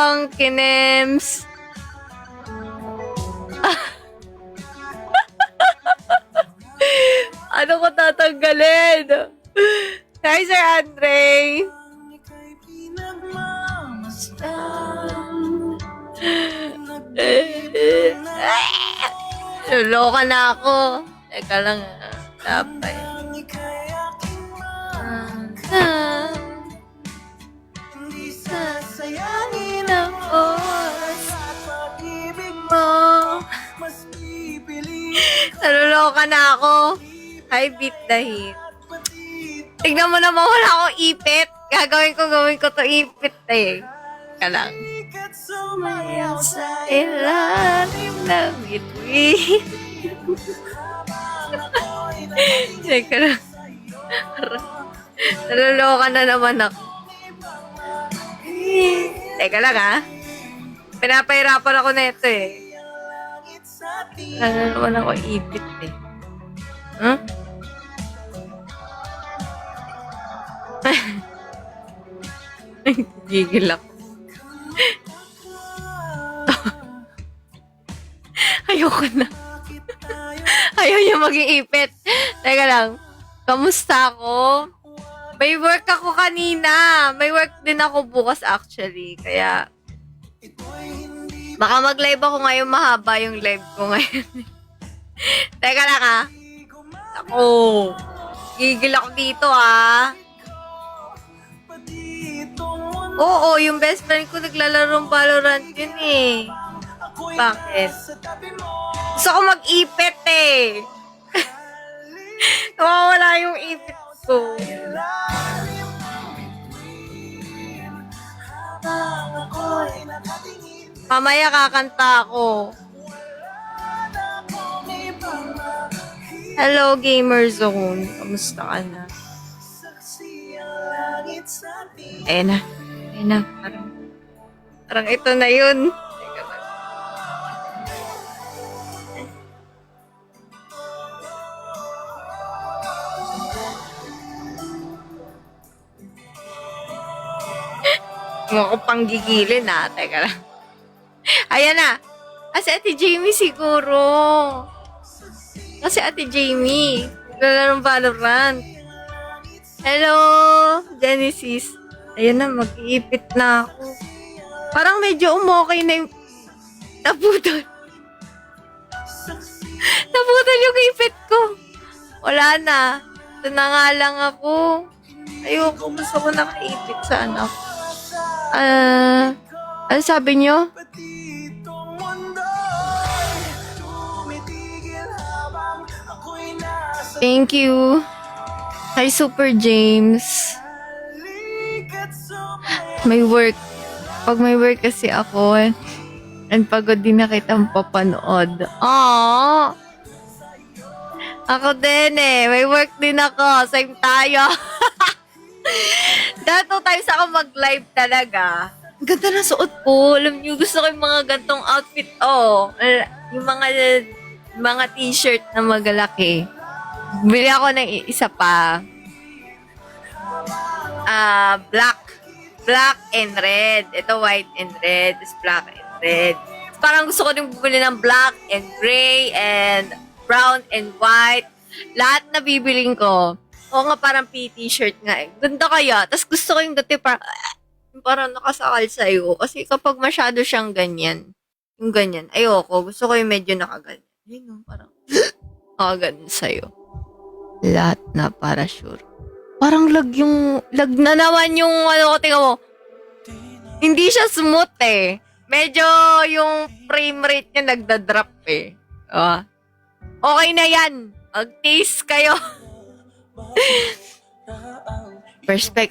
pang kinems. Ano ko tatanggalin? Hi, Sir Andre. Luloka na ako. Teka lang. Tapay. Sasayangin ang oras at pag-ibig mo. Naluloka na ako. Hi, beat the hit. Tignan mo naman, wala akong ipit. Gagawin ko to ipit eh. Teka lang. Sumayaw sa ilalim ng bituin. Teka lang. Naluloka na naman ako. Teka lang ha. Pinapahirapan ako na ito eh. Wala na naman ako ipit eh. Huh? Gigil ako. Ayoko na. Ayaw niya maging ipit. Teka lang. Kamusta ako? May work ako kanina. May work din ako bukas actually. Kaya, baka mag-live ako ngayon. Mahaba yung live ko ngayon. Teka lang ha. Ako. Gigil ako dito ha. Oo, yung best friend ko naglalarong Valorant yun eh. Bakit? Gusto ko mag-ipit eh. Nawawala yung ipit ko. Mamaya kakanta ako. Hello, Gamer Zone. Kamusta ka na? Ayun na. Ayun na. Parang ito na yun. Huwag ko pang gigilin ha. Teka lang. Ayan na. Si Ate Jamie siguro. Kasi Ate Jamie. Naglalaro ng Valorant. Hello, Genesis. Ayan na, mag-iipit na ako. Parang medyo umokay na yung... Naputol. Naputol yung ipit ko. Wala na. Ito na nga lang ako. Ayoko, gusto ko nakaipit sa anak. Ano sabi niyo? Thank you. Hi, Super James. May work. Pag may work kasi ako, and pagod din na kitang papanood. Aww! Ako din eh. May work din ako. Same tayo. Dahil 2 times ako mag-live talaga. Ang ganda na suot ko. Alam niyo, gusto ko yung mga gantong outfit. Oh, yung mga t-shirt na magalaki. Bili ako ng isa pa. Black and red. Ito white and red. It's black and red. Parang gusto ko din bumili ng black and gray and brown and white. Lahat na bibiling ko. Oo nga, parang t-shirt nga eh. Ganda kaya. Tapos gusto ko yung dati parang nakasakal sa'yo. Kasi kapag masyado siyang ganyan, yung ganyan, ayoko. Gusto ko yung medyo nakaganyan. Ayun, parang nakaganyan sa'yo. Lahat na para sure. Parang lag na naman yung ano ko, tingnan mo. Hindi siya smooth eh. Medyo yung frame rate niya nagda-drop eh. Okay na yan. Mag-taste kayo.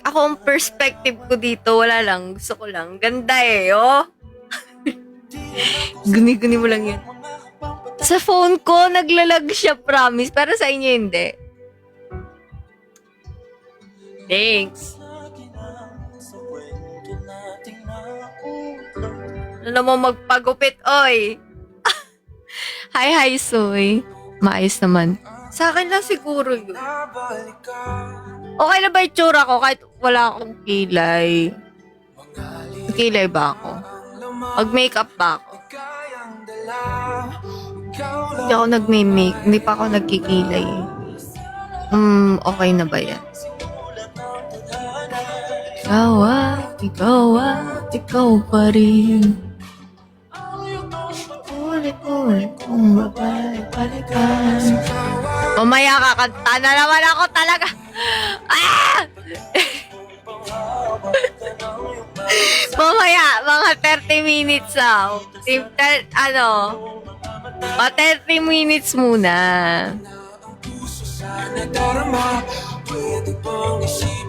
Ako ang perspective ko dito, wala lang. Gusto ko lang. Ganda eh, oh. Guni-guni mo lang yan. Sa phone ko, naglalag siya, promise. Pero sa inyo, hindi. Thanks. Ano naman magpagupit, oy? Hi, Soy. Maayos naman. Sa akin lang siguro yun. Okay na ba yung tsura ko kahit wala akong kilay? Kilay ba ako? Mag-makeup ba ako? Hindi ako nag-make. Hindi pa ako nagkikilay. Okay na ba yan? Ikaw pa rin. Ulit kung babalik-balikan. Mamaya kakanta na naman ako talaga. Ah! Mamaya, mga 30 minutes na. Mga 30 minutes muna.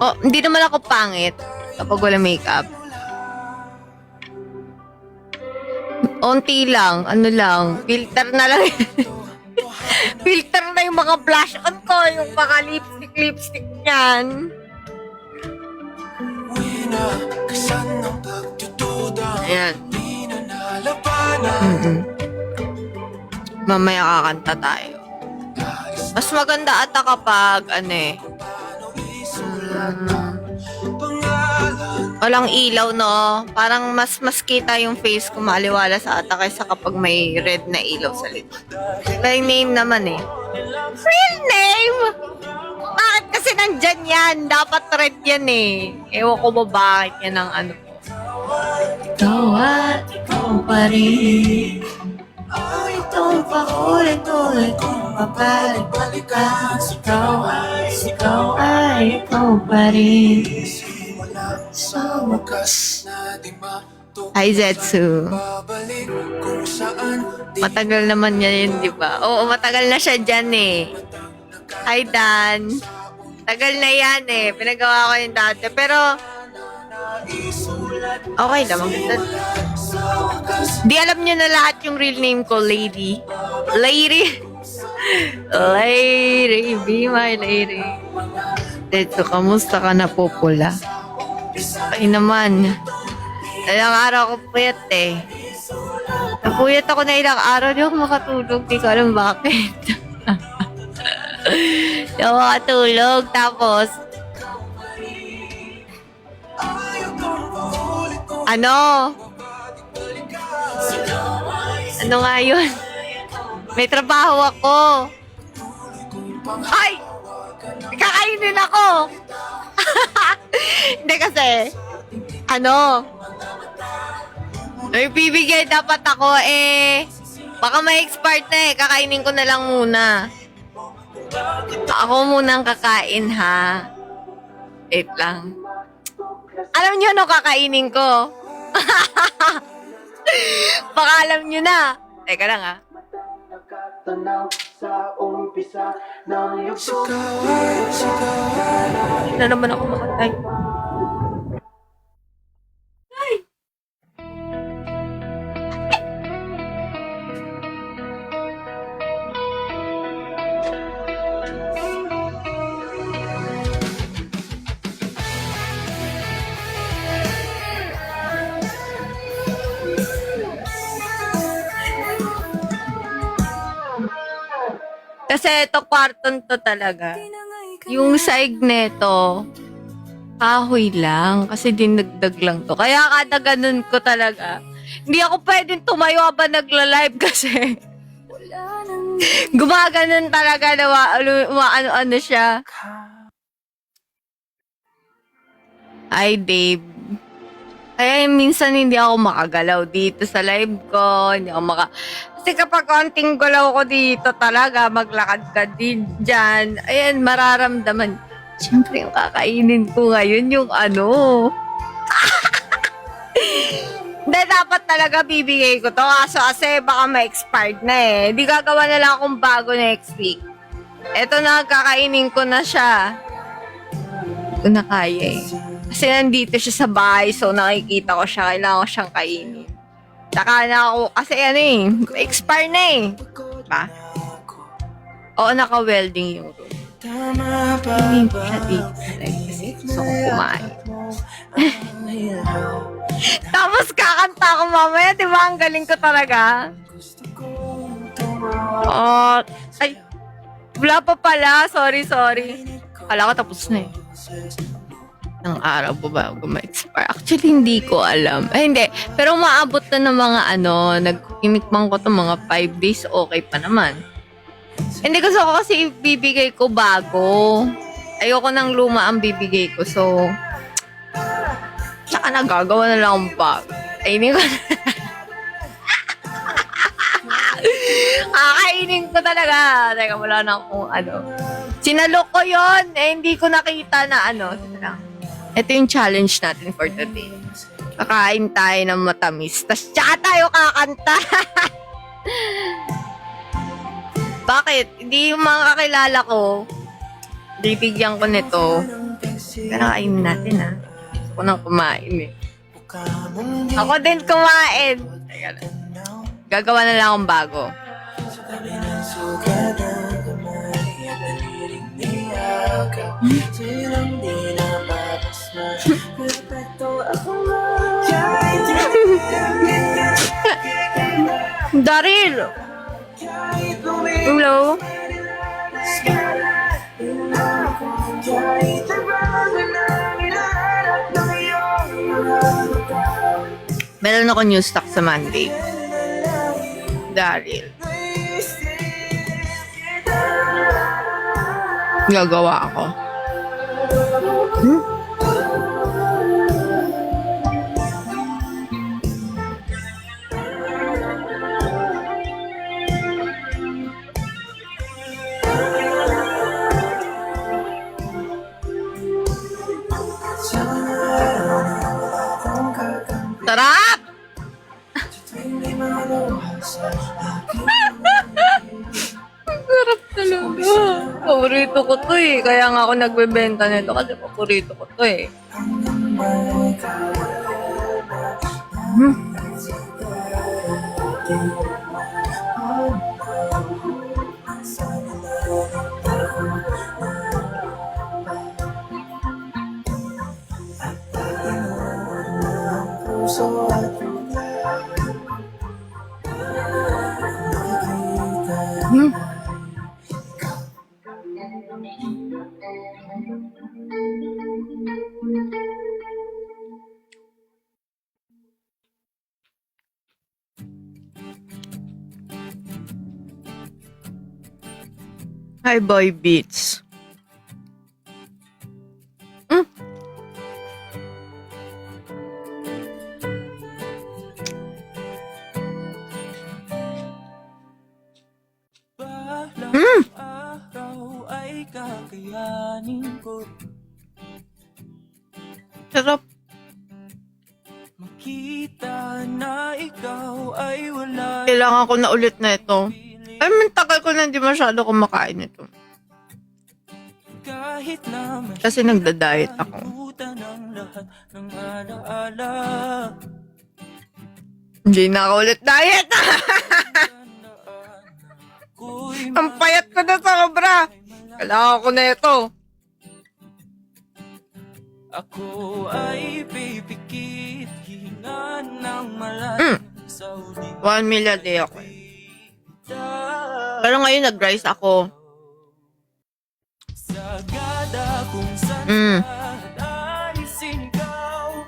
Oh, hindi naman ako pangit kapag wala makeup. Onti lang, filter na lang. Filter na yung mga blush on ko, yung mga lipstick niyan. Ayan. Mamaya kakanta tayo. Mas maganda ata kapag, walang ilaw, no? Parang mas kita yung face ko maliwala sa ata kaysa kapag may red na ilaw sa likod. May name naman eh. Real name? Bakit kasi nandyan yan? Dapat red yan eh. Ewan ko ba bakit yan ang ano ko. Ikaw at ikaw pa rin. Itong paulit-ulit kung babalik-balikan. Ikaw ay ikaw pa rin. Sa wakas na di matutunan. Hi, Zetsu. Matagal naman yan, di ba? Oo, matagal na siya dyan eh. Hi, Dan. Tagal na yan eh. Pinagawa ko yung dati. Pero, okay lang. Maganda. Di alam niyo na lahat yung real name ko, Lady. Lady, be my lady. Zetsu, kamusta ka na, Popola? Ay naman. Ilang araw ko puyat eh. Napuyat ako na ilang araw. Di ako makatulog. Di ko alam bakit. Di ako makatulog. Tapos, ano nga yun? May trabaho ako. Ay! Kakainin ako! Hindi kasi, may bibigay dapat ako eh. Baka may expired na eh. Kakainin ko na lang muna. Ako muna ang kakain ha. Wait lang. Alam nyo ano kakainin ko? Baka alam nyo na. Teka lang ha. Hindi na naman ako makatay. Kasi ito, kwarton to talaga. Yung saig neto, kahoy lang. Kasi dinagdag lang to. Kaya kada ganun ko talaga. Hindi ako pwedeng tumayo habang nagla-live kasi gumaganon talaga na ano siya. Ay, Dave. Kaya minsan hindi ako makagalaw dito sa live ko. Hindi ako Kasi kapag konting gulaw ko dito talaga, maglakad ka din dyan, ayan, mararamdaman. Siyempre, yung kakainin ko ngayon, yung Hindi, dapat talaga bibigay ko to. Kasi baka ma-expired na eh. Di gagawa na lang akong bago next week. Eto na, kakainin ko na siya. Hindi ko na kaya eh. Kasi nandito siya sa bahay, so nakikita ko siya, kailangan ko siyang kainin. Saka na ako, kasi expire na eh. Diba? Oo, naka-welding yung room. Hindi ko siya dito kasi gusto kong kumain. Tapos kakanta ako mamaya, diba? Ang galing ko talaga. Ay, wala pa pala. Sorry. Kala ko tapos na eh. ng araw ba bago ma-expire? Actually, hindi ko alam. Ay, hindi. Pero maabot na ng mga nagkinikmang ko to mga 5 days, okay pa naman. Hindi gusto ko kasi ibibigay ko bago. Ayoko ng luma ang bibigay ko. So, tsaka nagagawa na lang akong bago. Ay, hindi ko kakainin ko talaga. Teka, wala na akong Sinalok ko yun. Hindi ko nakita na Ito yung challenge natin for today. Kakain tayo ng matamis. Tapos tsaka tayo kakanta. Bakit? Hindi yung mga kakilala ko. Bibigyan ko nito. Pero kainin natin Gusto ko nang kumain Ako din kumain. Teka lang. Gagawa na lang akong bago. Daryl! Hello? Meron ako new stock sa Monday. Daryl. Gagawa ako. Sarap! Sarap talaga. Paborito ko to Kaya nga ako nagbebenta nito kasi paborito ko to Hi, Boy Beats. Araw ay kakayanin ko. Sarap. Makita na ikaw ay wala. Kailangan ko na ulit na ito. Ay, tagal ko na hindi masyado kumakain ito. Kahit na Kasi nagda-diet ako. ng lahat ng alaala. Hindi na ako ulit diet. Ang payat ko na sobra. Kailangan ko na ito. Ako ay pipikit, hinga ng malalim sa uling 1 meal a day ako. Pero ngayon nag-rice ako. Sagada kung saan ay sinigaw.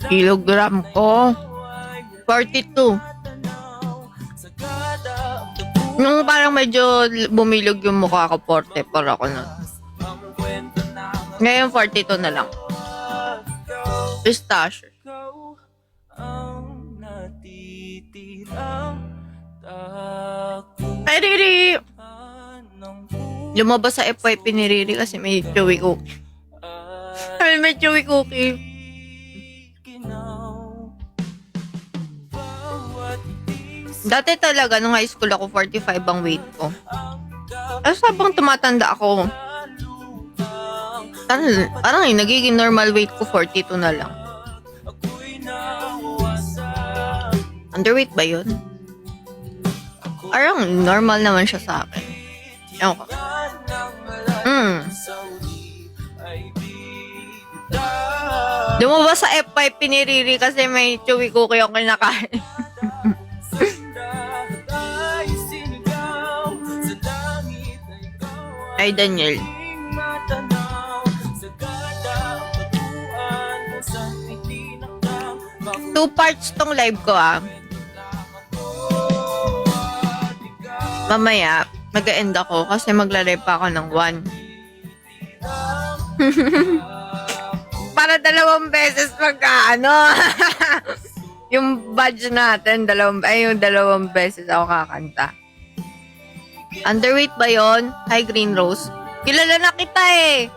Kilogram ko. 42. Nung parang medyo bumilog yung mukha ko, 44 ako nun. Ngayon, 42 na lang. Pistachio. Ay, Riri! Lumabas sa FYP ni Riri kasi may chewy cookie. May chewy cookie. Dati talaga, nung high school ako, 45 ang weight ko. Tapos habang tumatanda ako, parang nagiging normal weight ko, 42 na lang. Underweight ba yun? Parang normal naman siya sa akin. Ewan ko. Lumabas sa FYP ni Riri kasi may chewy cookie yung kinakain. Ay, Daniel. 2 parts tong live ko Mamaya, mag-end ako kasi magla-live pa ako ng 1. Para 2 beses yung badge natin, yung 2 beses ako kakanta. Underweight ba yon? Hi, Green Rose. Kilala na kita eh.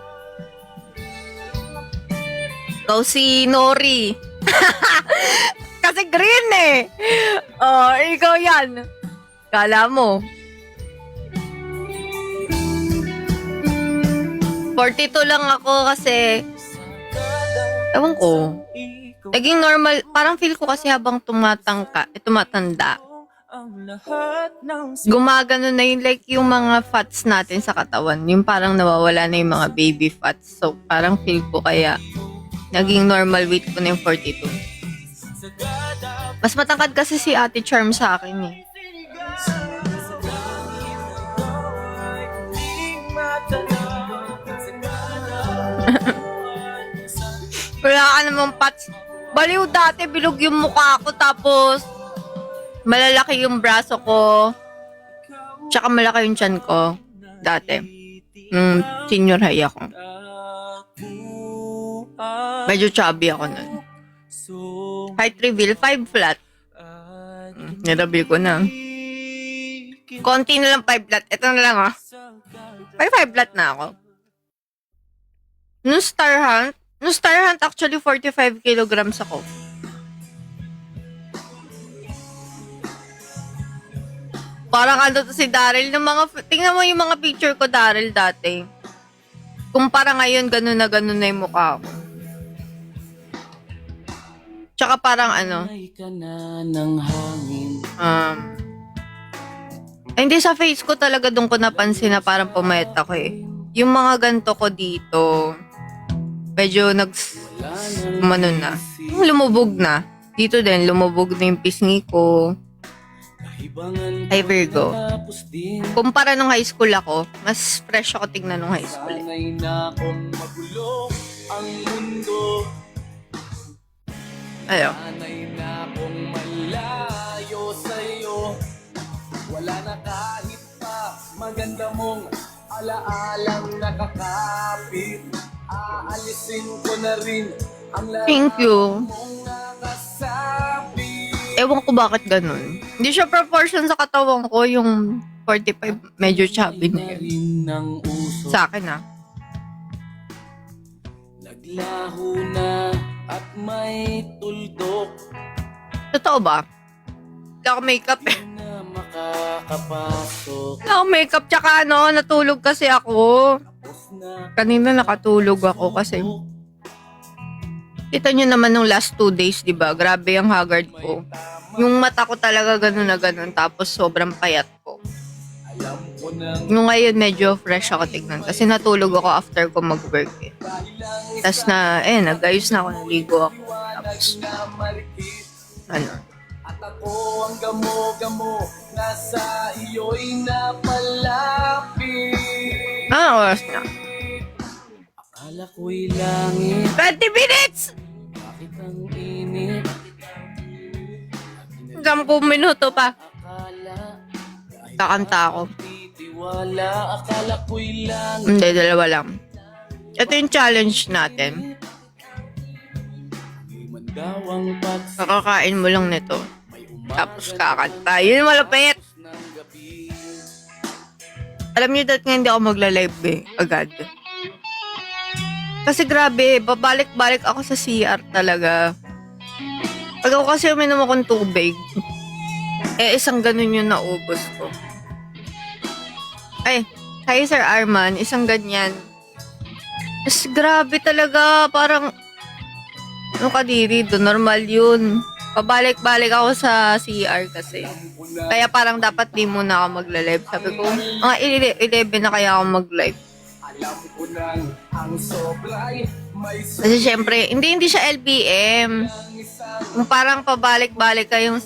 Ikaw si Nori. Kasi green eh. Oh, ikaw yan. Kala mo. 42 lang ako kasi ewan ko. Naging normal. Parang feel ko kasi habang tumatanda. Gumagano na yung like yung mga fats natin sa katawan. Yung parang nawawala na yung mga baby fats. So parang feel ko kaya naging normal weight ko na yung 42. Mas matangkad kasi si Ate Charm sa akin eh. Wala ka namang pats. Baliw dati, bilog yung mukha ko tapos malalaki yung braso ko. Tsaka malaki yung tiyan ko. Dati. Senior high ako. Medyo chubby ako nun. Height reveal, 5 flat. Nireveal ko na. Konti na lang 5 flat. Ito na lang May 5 flat na ako. Nung Star Hunt actually 45 kilograms ako. Parang to si Daryl. Tingnan mo yung mga picture ko, Daryl, dati. Kumpara ngayon, ganun na yung mukha ko. Tsaka parang hindi sa face ko talaga doon ko napansin na parang pumayat ako eh. Yung mga ganto ko dito, medyo lumubog na. Dito din, lumubog na yung pisngi ko. Ay, Virgo. Kumpara nung high school ako, mas fresh ako tignan nung high school. Ayo. Wala na kahit pa maganda mong alaalang nakakapit. Aalisin ko na rin ang Thank you. Ewan ko bakit ganun. Hindi siya proportion sa katawan ko. Yung 45, medyo chubby na yun. Sa akin Naglaho na at may tuldok. Totoo ba? Hindi ako makeup eh. Wala akong makeup. Tsaka natulog kasi ako. Kanina nakatulog ako kasi kita nyo naman nung last 2 days, diba? Grabe ang haggard ko. Yung mata ko talaga ganun na ganun. Tapos sobrang payat ko. Yung ngayon medyo fresh ako tignan. Kasi natulog ako after ko mag-work eh. Tapos nag-ayos na ako. Naligo ako. Tapos At ako ang gamo-gamo, nasa iyo'y napalapit. Oras na. Akala ko'y langit. 20 minutes! Bakit ang init? 10 minuto pa. Kakanta ako. Akala ko'y langit. Hindi, 2 lang. Ito yung challenge natin. Kakakain mo lang nito. Tapos kakanta. Yun yung malapit. Alam niyo dati nga hindi ako magla-live agad. Kasi grabe, babalik-balik ako sa CR talaga. Pag ako kasi uminom akong tubig, isang ganun yung naubos ko. Ay, hi Sir Arman, isang ganyan. Mas grabe talaga, parang kadiri doon, normal yun. Pabalik-balik ako sa CR kasi. Kaya parang dapat di muna ako magla-live. Sabi ko, mga 11 na kaya ako mag-live. Kasi syempre, hindi siya LBM. Kung parang pabalik-balik kayong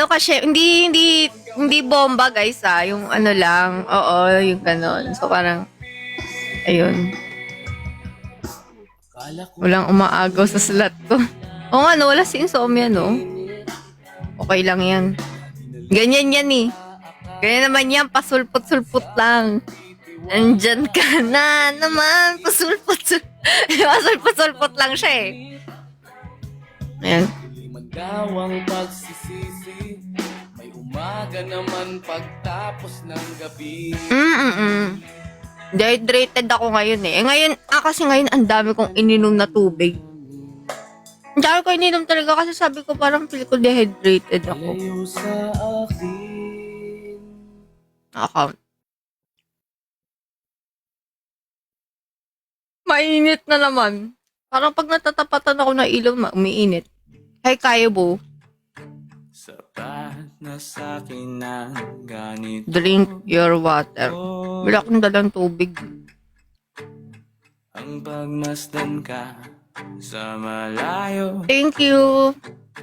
kasi, hindi bomba guys yung lang, oo, yung ganon. So parang, ayun. Walang umaagaw sa slot ko. Oo nga, no, wala si insomnia, no? Okay lang yan. Ganyan yan eh. Ganyan naman yan, pasulpot-sulpot lang. Andyan ka na naman, pasulpot-sulpot. Pasulpot-sulpot lang siya eh. Ayan. Magdawang pagsisisi, may umaga naman pagtapos ng gabi. Dehydrated ako ngayon eh. Ngayon, kasi ngayon ang dami kong ininom na tubig. Ang dami ko ininom talaga kasi sabi ko parang feel ko dehydrated ako. Layo sa akin. Account. Mainit na naman. Parang pag natatapatan ako ng ilaw, umiinit. Hay kayo, bo. Sapat na sa akin ang ganito. Drink your water. Wala akong dalang tubig. Ang pagmasdan ka sa malayo. Thank you,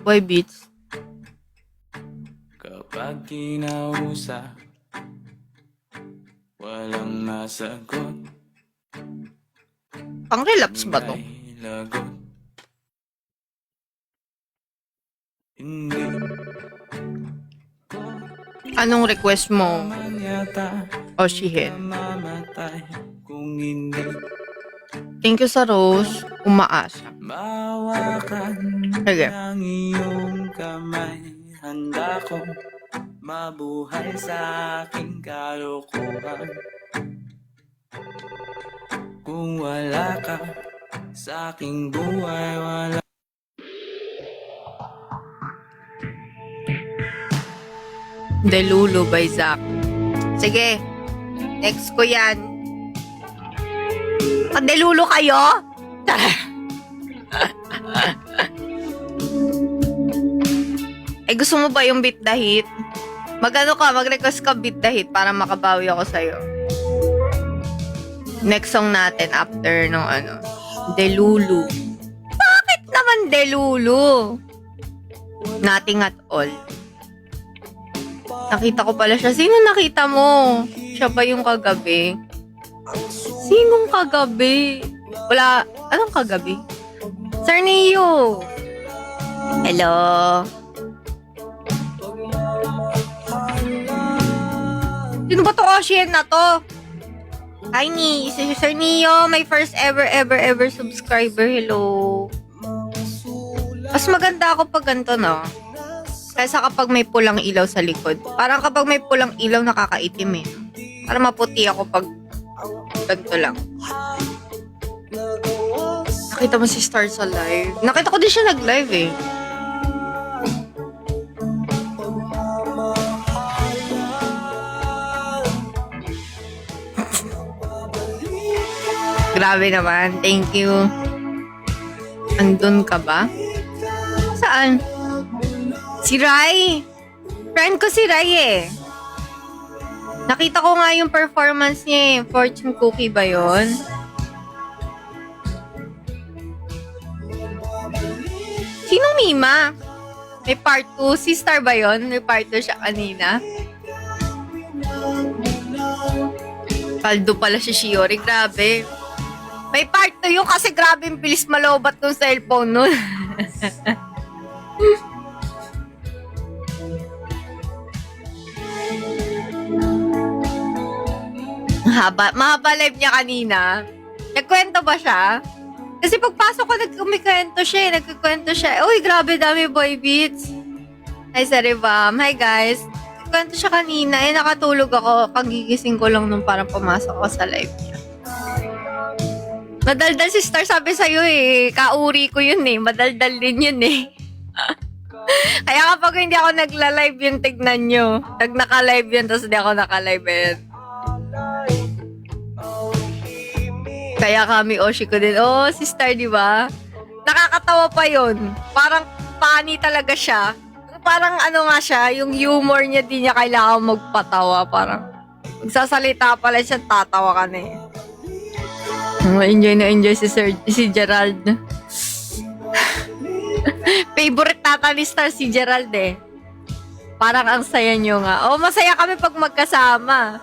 Boy Beats. Kapag kinausap, walang nasagot. Pang relapse ba to? May lagot. Hindi Anong request mo, man yata Oshihen? mamatay kung hindi Thank you sa rose. Umaasa. mawakan Sige. ng iyong kamay. Handa kong mabuhay sa aking kalokohan. Kung wala ka sa aking buhay, wala. Delulu by Zack. Sige. Next ko yan. Delulu kayo? Eh, gusto mo ba yung beat the hit? Mag-ano ka, mag-request ka beat the hit para makabawi ako sa'yo. Next song natin after nung Delulu. Bakit naman Delulu? Nothing at all. Nakita ko pala siya. Sino nakita mo? Siya ba yung kagabi? Sinong kagabi? Wala. Anong kagabi? Sir Neo. Hello. Sino ba to Ocean na to? Hi, ni. Si Sir Neo, my first ever subscriber. Hello. Mas maganda ako pag ganito, no? Kaysa kapag may pulang ilaw sa likod. Parang kapag may pulang ilaw, nakakaitim eh. Para maputi ako pag ganito lang. Nakita mo si Star sa live. Nakita ko din siya nag-live eh. Grabe naman. Thank you. Andun ka ba? Saan? Si Rai. Friend ko si Rai eh. Nakita ko nga yung performance niya eh. Fortune cookie ba yun? Sinong Mima? May part 2. Si Star ba yun? May part 2 siya kanina. Kaldo pala si Shiori. Grabe. May part 2 yun kasi grabe yung bilis malobat ng cellphone nun. Mahaba live niya kanina. Nagkwento ba siya? Kasi pagpasok ko, nagkumikwento siya eh. Nagkukwento siya. Uy, grabe dami boy beats. Hi, Saribam. Hi, guys. Nagkwento siya kanina. Eh, nakatulog ako. Kagigising ko lang nung parang pumasok ako sa live niya. Madaldal si Star, sabi sa'yo eh. Kauri ko yun eh. Madaldal din yun eh. Kaya kapag hindi ako nagla-live yun, tignan nyo. Pag naka-live yun, tapos hindi ako naka-live yun. Kaya kami, Oshi ko din. Oh, si Star, di ba? Nakakatawa pa yun. Parang funny talaga siya. Parang ano nga siya, yung humor niya, di niya kailangan magpatawa. Parang magsasalita pala siya, tatawa ka na eh. Enjoy na enjoy si Gerald. Favorite tata ni Star si Gerald eh. Parang ang saya nyo nga. Oh, masaya kami pag magkasama.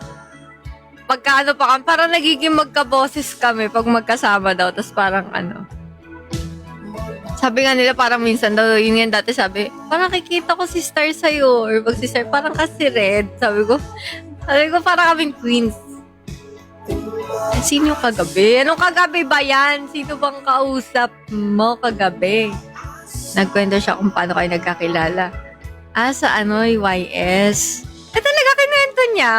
Pagkaano pa kami, parang nagiging magkaboses kami pag magkasama daw. Tapos parang Sabi nga nila parang minsan daw, yun yan dati sabi, parang kikita ko si Star sa'yo. Or pag si Star, parang kasi Red. Sabi ko, parang kaming twins. Sino kagabi? Anong kagabi ba yan? Sino bang kausap mo kagabi? Nagkwento siya kung paano kayo nagkakilala. Sa YS. Talaga kinuwento niya.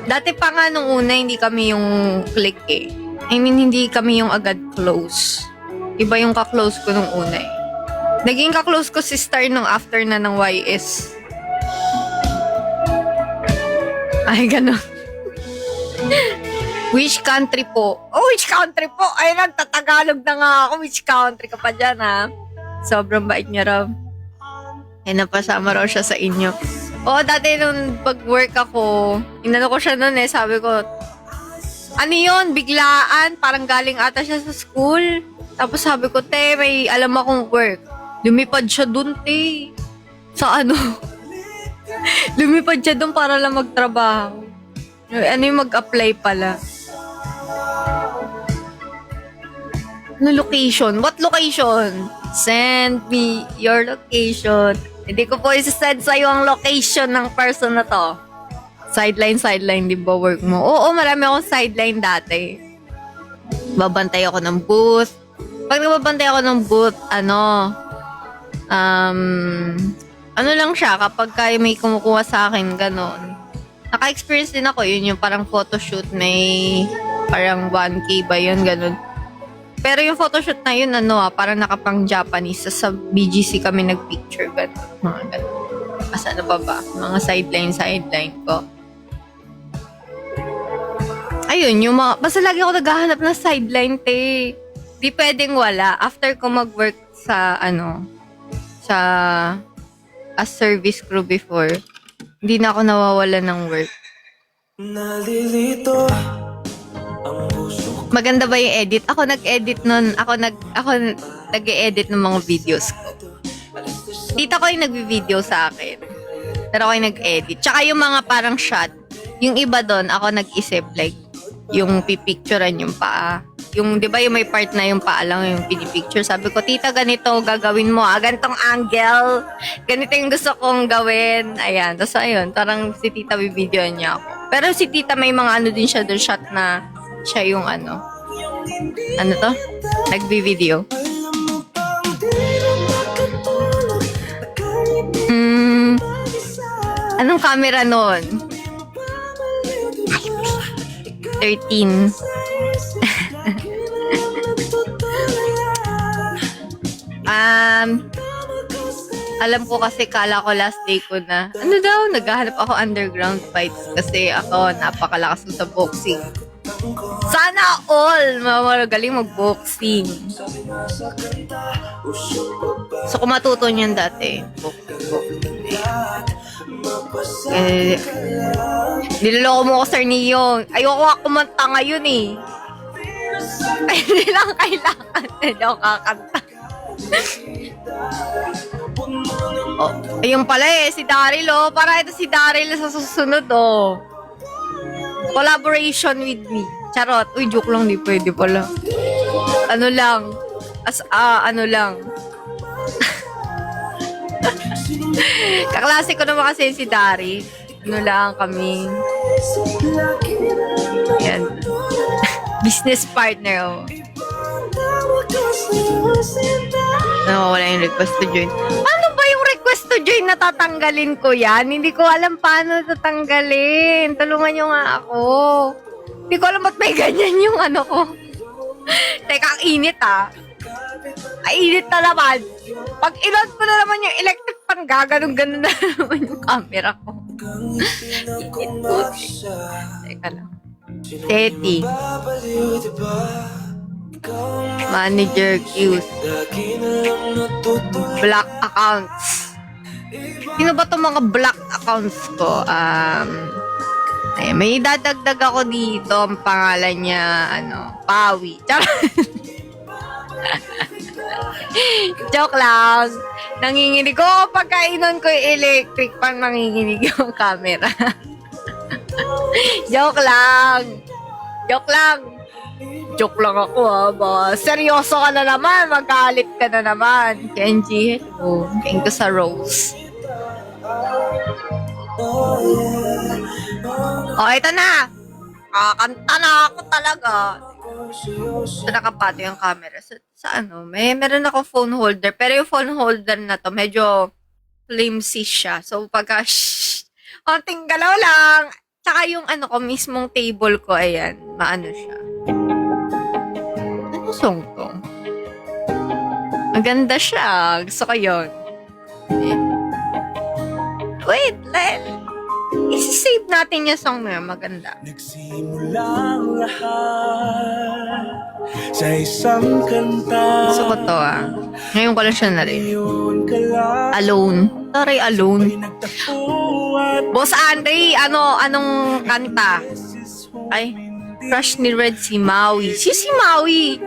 Dati pa nga nung una, hindi kami yung click eh. I mean, hindi kami yung agad close. Iba yung ka-close ko nung una eh. Naging ka-close ko si Star nung after na ng YS. Ay, gano'n. Which country po? Oh, which country po? Ay, nagtatagalog na nga ako. Which country ka pa dyan, ha? Sobrang bait niya raw. Eh, napasama raw siya sa inyo. Oo, dati nung pag-work ako, inano ko siya noon eh, sabi ko, ano yun, biglaan, parang galing ata siya sa school. Tapos sabi ko, te, may alam akong work. Lumipad siya dun, te. Sa ano? Lumipad siya dun para lang magtrabaho. Ano yung mag-apply pala? Ano location? What location? Send me your location. Hindi ko po isa-send sa'yo ang location ng person na to. Sideline, di ba work mo? Oo, marami akong sideline dati. Babantay ako ng booth. Pag nababantay ako ng booth, ano lang siya, kapag kayo may kumukuha sa akin, ganon. Naka-experience din ako, yun yung parang photoshoot, may parang 1K ba yun, ganon. Pero yung photoshoot na yun, parang nakapang Japanese. Sa BGC kami nag-picture, gano'n. Mga gano'n. Ano ba? Mga sideline ko. Ayun, yung mga... Basta lagi ako naghahanap ng sideline, te. Di pwedeng wala. After ko mag-work sa, as service crew before, hindi na ako nawawala ng work. Nalilito ang puso. Maganda ba yung edit? Ako nag-edit nun. Ako nag-e-edit ng mga videos ko. Tita ko yung nag-video sa akin. Pero ako yung nag-edit. Tsaka yung mga parang shot. Yung iba doon, ako nag-isip like, yung pipicturean yung paa. Yung, di ba yung may part na yung paa lang yung pinipicture. Sabi ko, tita, ganito gagawin mo. Ganitong angle. Ganito yung gusto kong gawin. Ayan. Tapos ayun, parang si tita bibidyoan niya ako. Pero si tita may mga ano din siya doon shot na siya yung ano to? Nagbi-video. Anong camera nun? 13. Alam ko kasi kala ko last day ko na. Ano daw? Naghahanap ako underground fights kasi ako napakalakas mo sa boxing. Sana all! Magaling mag-boxing. So, kung matuto niyan dati. Boxing. Niloloko mo ko, Sir Neo. Ayoko nga kumanta ngayon eh. Ay, hindi lang kailangan. Hindi ako kakanta. Oh, ayun pala eh, si Daryl oh. Para ito si Daryl sa susunod oh. Collaboration with me. Charot. Uy, joke lang, di pwede pala. Ano lang. Ano lang. Kaklase ko naman kasi si Daryl. Ano lang kami. Yan. Business partner oh. Wala yung request to join. Paano ba yung request to join natatanggalin ko yan? Hindi ko alam paano tatanggalin. Tulungan nyo nga ako. Hindi ko alam ba't may ganyan yung ano ko. Teka, ang init ah. Ay, init na naman. Pag in-on ko na naman yung electric fan, gaganong-ganon na naman yung camera ko. Teka lang. Setting. Manager queues. Black accounts. Sino ba itong mga black accounts ko? May dadagdag ako dito. Ang pangalan niya, Pawi. Joke lang. Nanginginig ko. Pagkainon ko yung electric pan, nanginginig yung camera. Joke lang. Joke lang ako ba? Seryoso ka na naman. Magalit ka na naman. Kenji, hello. Thank you sa rose. Oh, ito na. Kakanta na ako talaga. So, nakapato yung camera. Sa ano, meron ako phone holder. Pero yung phone holder na to, medyo flimsy siya. So, pagka, konting galaw lang. Tsaka yung ano ko, mismong table ko, ayan, maano siya. Ano song to? Ang ganda siya. Gusto ko yun. Wait, isi-save natin yung song na yun. Maganda. Nagsimula ang lahat sa isang kanta. Gusto ko to Ngayon ko lang siya narinig. Ngayon ka lang Alone. Sorry, Alone. ay nagtapuan. Boss Andre, anong kanta? Ay, crush ni Red si Maui. Si Maui.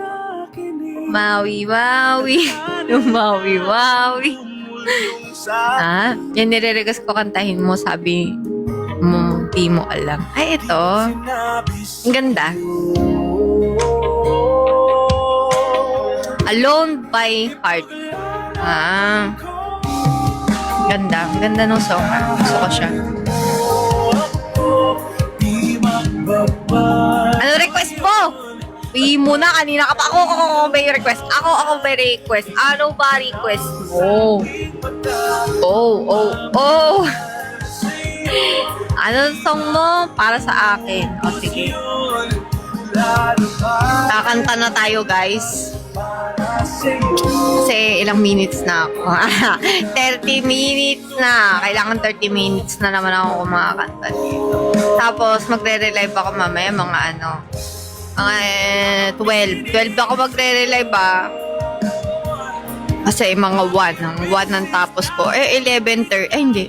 Maui, Maui. Maui, Maui. Yan nire-request ko kantahin mo, sabi mo, di mo alam. Ay, ito. Ang ganda. Alone by Heart. Ganda. Ganda ng song. Gusto ko siya. Ano request mo? Uy muna, kanina ka pa. Ako may request. Ako may request. Ano ba request mo? Oh. Ano song mo? Para sa akin. O, sige. Kakanta na tayo, guys. Kasi ilang minutes na ako. 30 minutes na. Kailangan 30 minutes na naman ako kumakanta dito. Tapos, magre-relive ako mamaya mga 12. 12 ako magre-relive Kasi mga 1 ng tapos ko. 11:30. Hindi.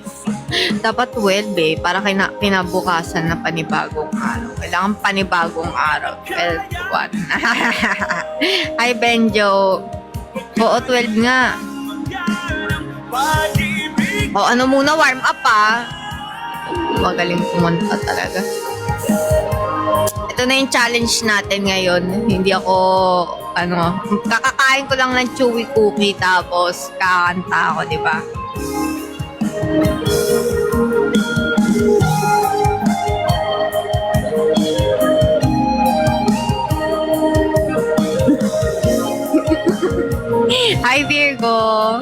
Dapat 12 para kinabukasan na panibagong araw. Kailangan panibagong araw. 12 to 1. Hi, Benjo. Oo, 12 nga. O, ano muna, warm up Magaling pumunta talaga. Ito na yung challenge natin ngayon. Hindi ako, kakakain ko lang ng chewy cookie tapos kakanta ako, di ba? Hi, Virgo!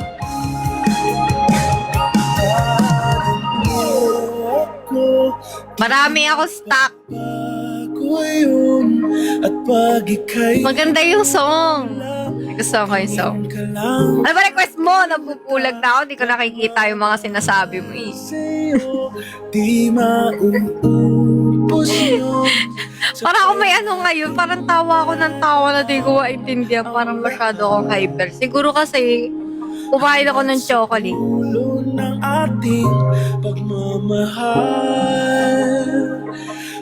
Marami ako stock. Maganda yung song. Gusto ko yung song. Ano ba request mo? Napupulag na ako. Di ko nakikita yung mga sinasabi mo Parang ako may ngayon. Parang tawa ako ng tawa na di ko maintindihan. Parang masyado akong hyper. Siguro kasi kumain ako ng chocolate. Ng ating pagmamahal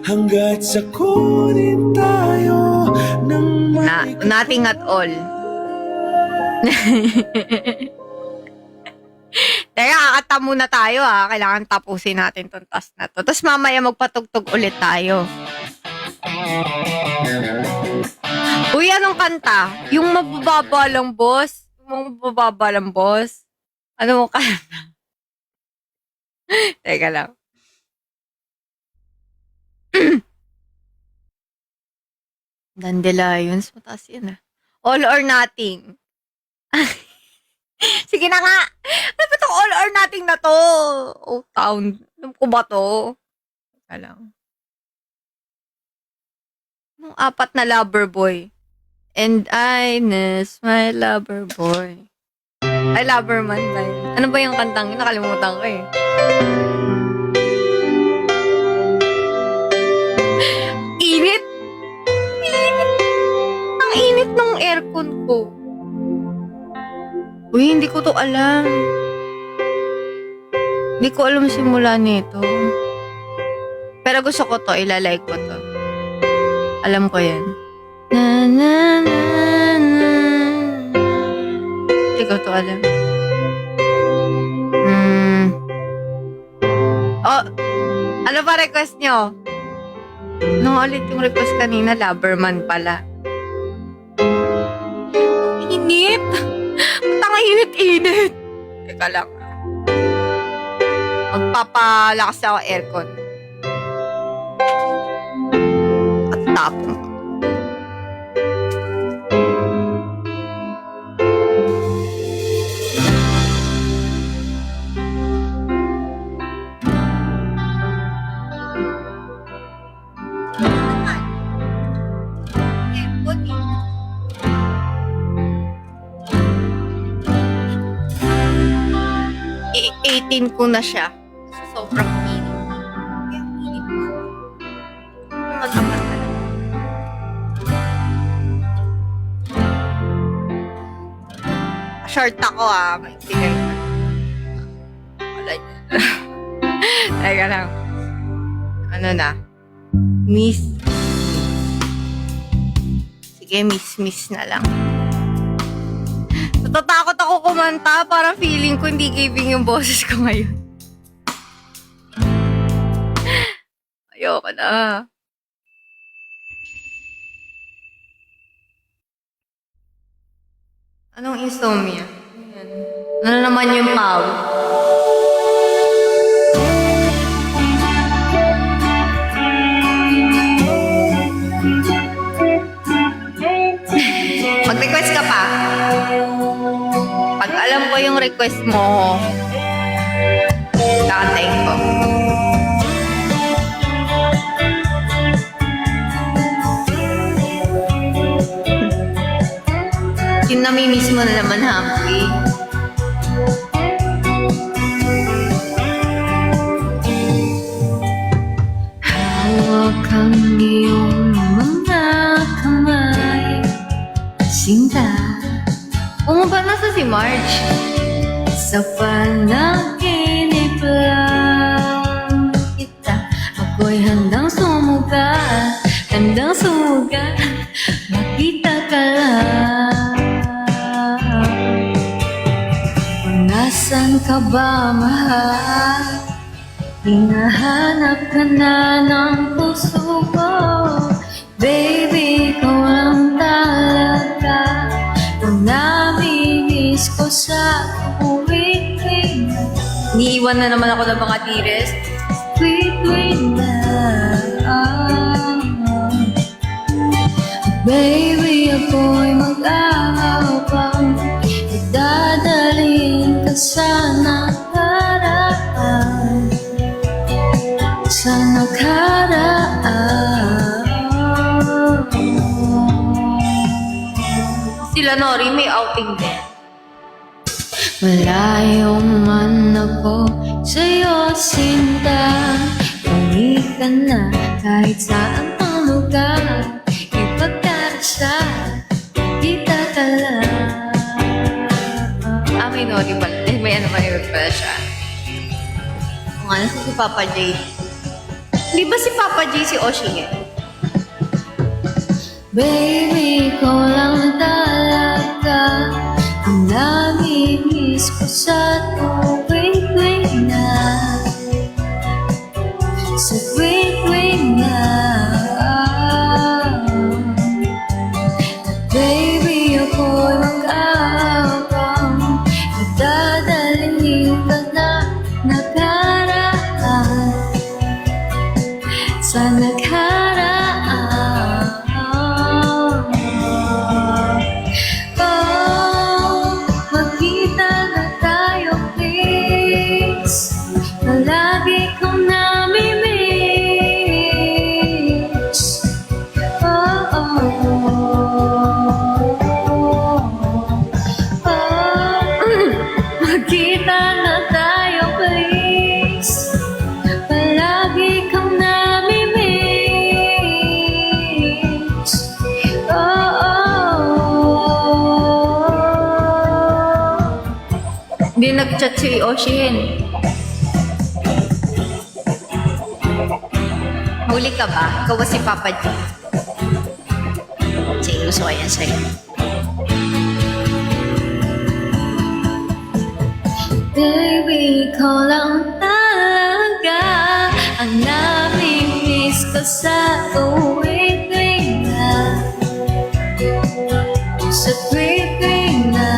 hanggat sa kunin tayo ng nothing at all. Teka, kakata muna tayo Kailangan tapusin natin tong task na to. Tapos mamaya magpatugtog ulit tayo. Uy, anong kanta? Yung mabababa lang, boss. Yung mabababa lang, boss. Ano mo kanta? Teka lang. Dandelions. Mataas yan All or nothing. Sige na nga. Ano ba itong all or nothing na to? Oh, town. Alam ko ba to? Teka lang. Anong 4 na lover boy? And I miss my lover boy. Ay, lover man ba yun? Ano ba yung kantang yun? Nakalimutan ko Init! Ang init ng aircon ko. Uy, hindi ko to alam. Hindi ko alam simula nito. Pero gusto ko to, ilalike ko to. Alam ko yan. Na na na na. Hindi ko to alam. Oh, ano ba request nyo? Nung ulit yung request kanina, Loverman pala. init-init. Teka lang. Magpapalakas ako aircon. At tapong. Aircon eh. 18 ko na siya. Sobrang init. Kaya init ko. Mag-apat na lang. Short ako maigtigan ko. Wala niya. Teka lang. Ano na? Miss. Sige, miss na lang. Natatakot ako kumanta. Parang feeling ko hindi giving yung boses ko ngayon. Ayoko na. Anong insomnia? Ayan. Ano naman yung pau? Mag-request ka pa. Pag alam ko yung request mo, kakantayin ko. Yung namimiss mo na naman, Humphrey. Hawak ang iyong mga kamay, sinta. Ba nasa si Marge? Sa panaginip lang kita, ako'y handang sumugat, makita ka lang. Nasaan ka ba, mahal? Hinahanap ka na ng puso ko. Baby, ikaw lang talaga ang namimiss ko sa tuwing. Niiwan na naman ako ng mga tires. Tuwing na baby, ako'y mag-aabang, idadalhin ka sa nakaraan, sa nakaraan. Sila Nori may outing din. Malayo man ako sa'yo, sinta, uwi ka na kahit saan ang lugar. Kita ka lang. May Nori pala. May ano pa yun pala siya. Kung ano si Papa J. Di ba si Papa J si Oshie? Baby, ikaw lang talaga ang namimiss ko sa tuwing na, sa tuwing na. Baby, ako'y mag-aabang, idadalhin ka na nakaraan, sa nakaraan. Oh, magkita na tayo, please. Palagi kong namimiss. Magkita na tayo, please. Palagi kang namimiss. Hindi nag-chat si Oshin. Huli ka ba? Ikaw ba si Papa G? Sige, gusto ko yan sa'yo. Baby, ikaw lang talaga ang namimiss ko sa tuwing na, sa tuwing na.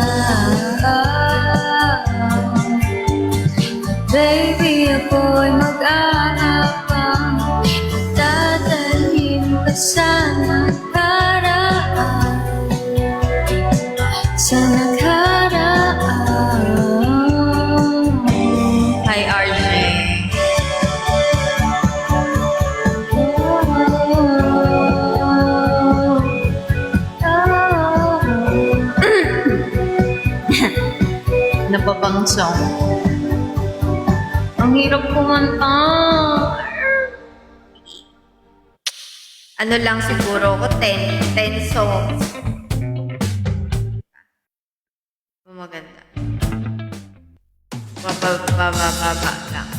na ba bang song? Ang hirap kumanta. Ano lang siguro ko, 10 songs. Maganda. Baba lang.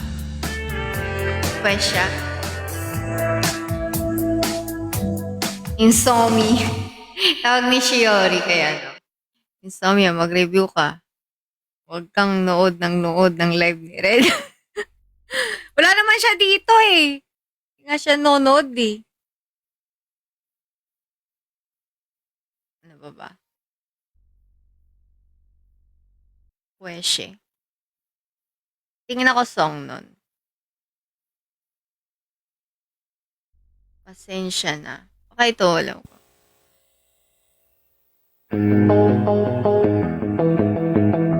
Kwensya. Insomnia. Tawag ni Shiori kaya no. Insomnia, mag-review ka. Huwag kang nood ng live ni Red. Wala naman siya dito eh. Hindi nga siya nonood eh. Ano ba? Kwesye. Tingin ako song nun. Pasensya na. Okay, ito alam ko.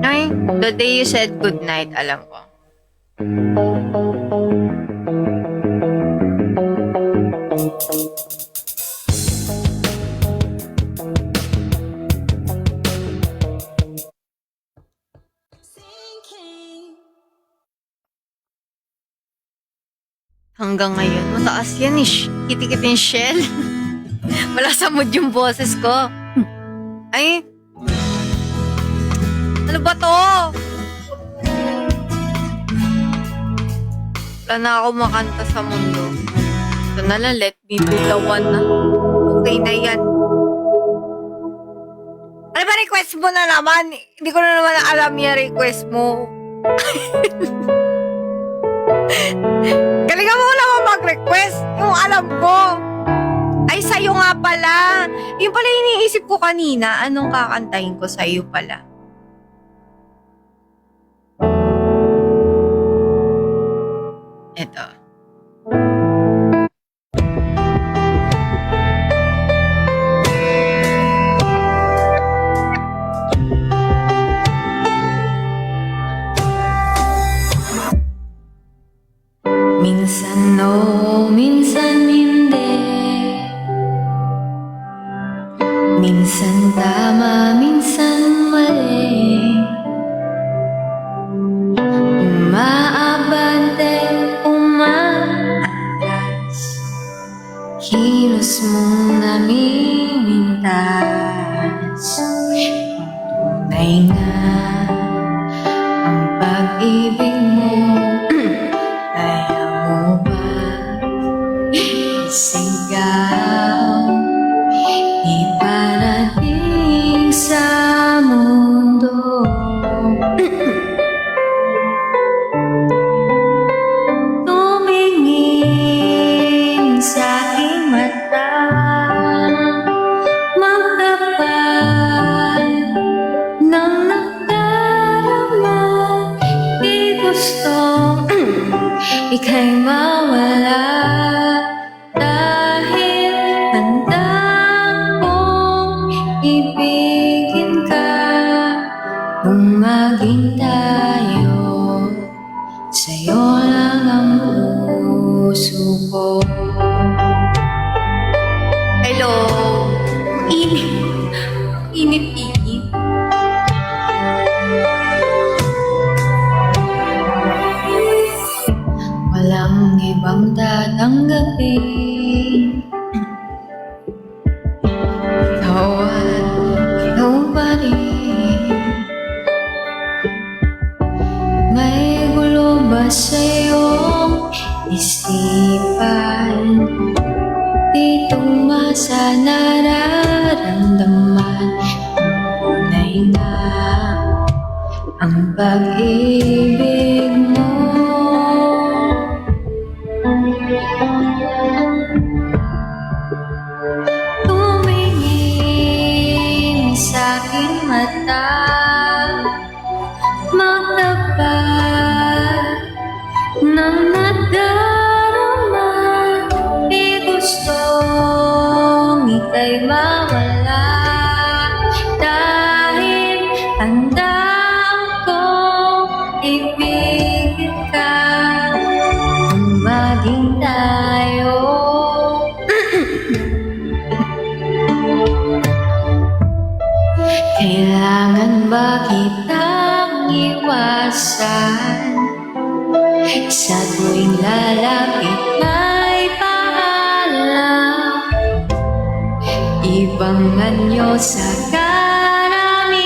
Ay, the day you said goodnight, alam ko. Hanggang ngayon, mataas yan eh. Kitikit yung shell. Wala sa mood yung boses ko. Ay, ano ba to? Wala na ako makanta sa mundo. Ito na lang, let me be the one na. Okay na yan. Ano ba request mo na naman? Hindi ko na naman alam yung request mo. Galingan mo naman mag-request. Yung alam ko. Ay, sa'yo nga pala. Yung pala iniisip ko kanina. Anong kakantahin ko sa'yo pala? Ito. Minsan no, minsan hindi. Minsan tama, minsan mali. Umaabante, umaatras. Kilos mong namimintas. Tunay nga ang pag-ibig mo. Sigaw, iparating sa mundo. Tumingin sa aking mata, magkapal ng nadarama. Di gustong ika'y mawala. Ibigin ka kung maging tayo. Sa'yo lang ang puso ko. Hello. Init. Walang ibang tatanggapin. May gulo ba sa'yong isipan? Di tumasa nararamdaman. Tunay nga ang pag-ibig mo. Tumingin sa aking mata, magtapat ng nadarama. Di gustong ika'y mawala. Dahil handa akong ibigin ka maiwasan. Sa tuwing lalapit ay paalam, ibang anyo sa karamihan.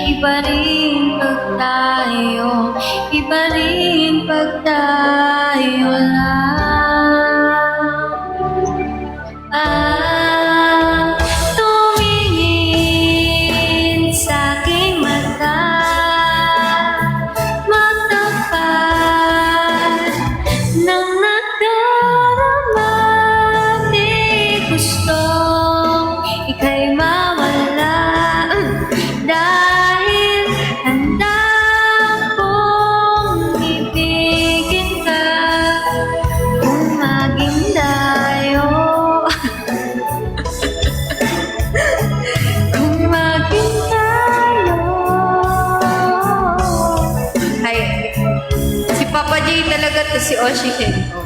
Iba rin pag tayo, iba rin pag tayo lang. Tumingin sa aking mata, magtapat ng nadarama. Di gustong ika'y mawala, dahil handa kong ibigin ka kung maging tayo. Kung maging tayo. Ay, si Papa J talaga to, si Oshi Kento.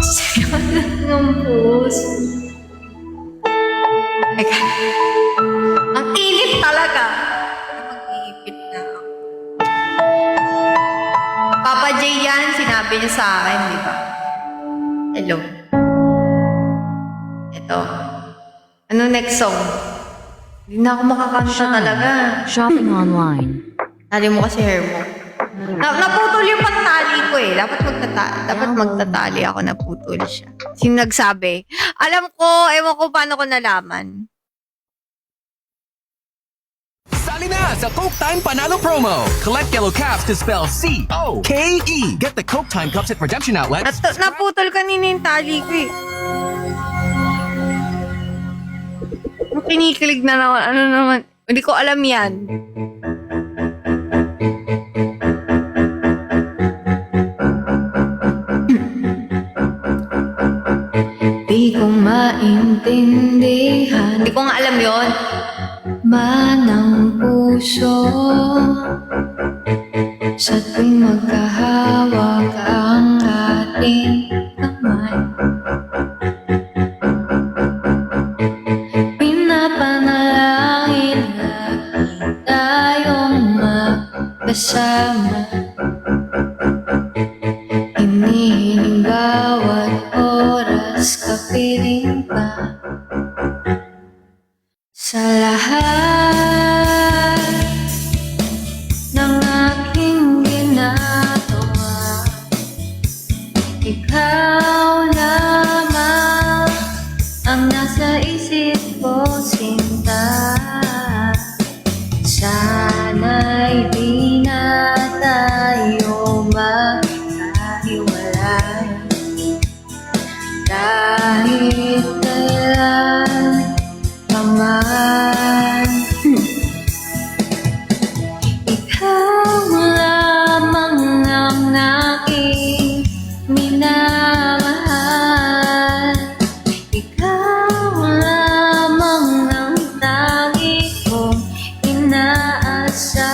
Sayo ng puso. Ay, ang init talaga. Mag-iipit na ako. Papa J yan, sinabi niya sa akin, di ba? Hello. Ito. Ano next song? Hindi na ako makakanta talaga. Shopping online. Tali mo kasi hair mo. Naputol yung pantali ko eh. Dapat magtatali ako, naputol siya. Sino nagsabi? Alam ko, ewan ko paano ko nalaman. Sali na sa Coke Time Panalo Promo. Collect yellow caps to spell C-O-K-E. Get the Coke Time cups at redemption outlets. Naputol kanina yung tali ko eh. Kinikilig na naman. Ano naman? Hindi ko alam yan. Di ko maintindihan. Hindi ko nga alam yon. Manang puso sa tuwing magkahawak ang ating kamay. Pinapanalangin na tayong magkasama. Hinihiling bawat oras, kapiling pa. Sa lahat ng aking ginagawa, ikaw lamang ang nasa isip ko, sinta. Sana'y di na tayo magkahiwalay, kahit kailan paman. Ikaw lamang ang aking minamahal. Ikaw lamang ang tangi kong inaasahan.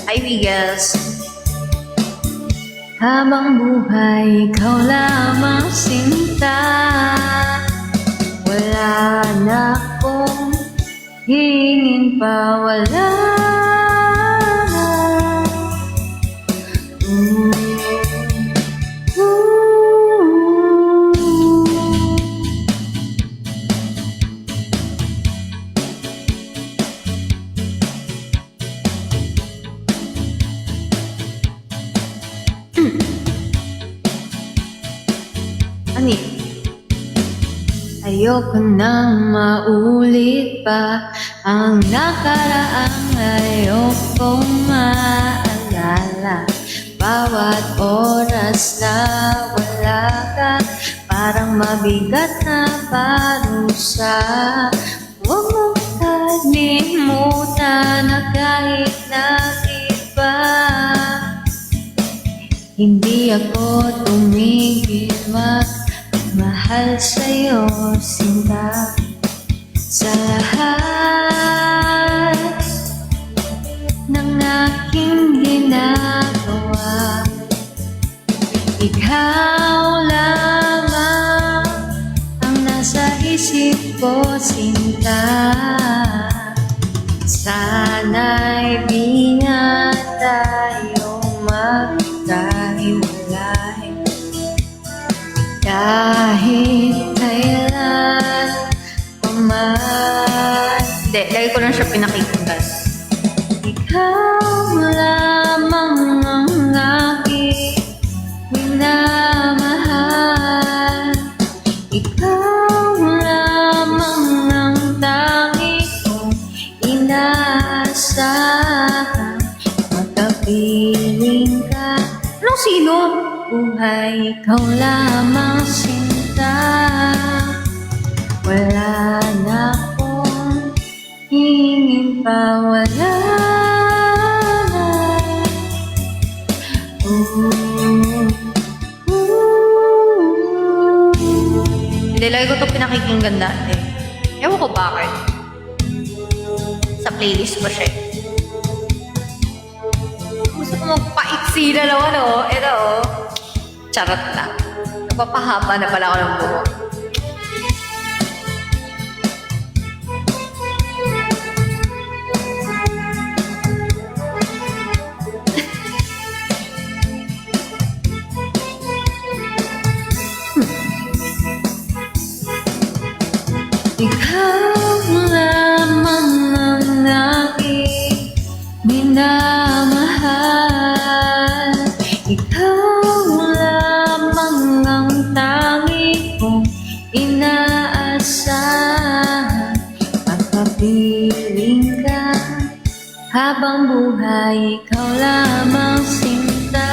Hi, Miguels. Habang buhay, ikaw lamang sinta. Wala na akong hingin pa, wala na. Ani? Ayoko nang maulit pa ang nakaraang, ayokong maalala bawat oras na wala ka. Parang mabigat na parusa. Huwag mong kalimutan na kahit nag-iba, hindi ako tumigil mahal sa'yo, sinta. Sa lahat ng aking ginagawa, ikaw lamang ang nasa isip ko, sinta. kita. Sana'y di na tayo magkahiwalay. Kahit kailan pa man. Hindi, lagi ko lang siya pinakikinggan. Ikaw lamang ang aking minamahal. Ikaw lamang ang tangi kong inaasahan. Magkapiling ka. Anong sino? Buhay, ikaw lamang sinta. Wala na akong hingin pa, wala na. Hindi, lagi ko ito pinakikinggan dati. Ewan ko bakit. Sa playlist ko siya. Gusto ko magpaiksi na naman, oh. Ito, oh. Charot na. Nagpapahaba na pala ako ng buhok. Ikaw lamang ang aking minamahal. Ikaw lamang ang tangi kong inaasahan. Pagpapiling ka habang buhay, ikaw lamang sinta.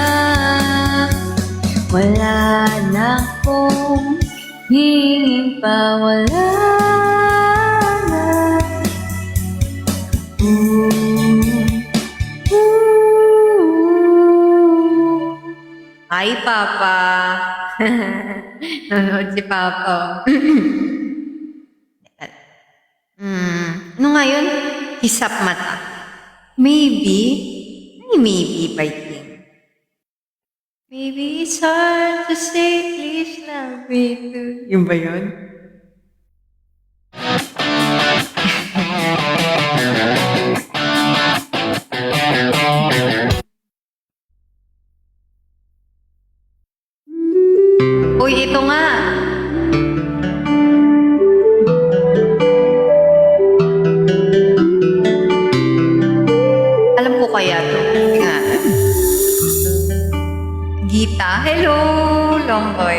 Wala na akong hingin pa, wala na. Hi, Papa. Nanonood si Papa. Ano nga yun? Hisap mata. Maybe? Ay, maybe by King. Maybe it's hard to say, please love me too. Yung ba yun? Uy, ito nga. Alam ko kaya to. Nga. Gita. Hello, Longboy.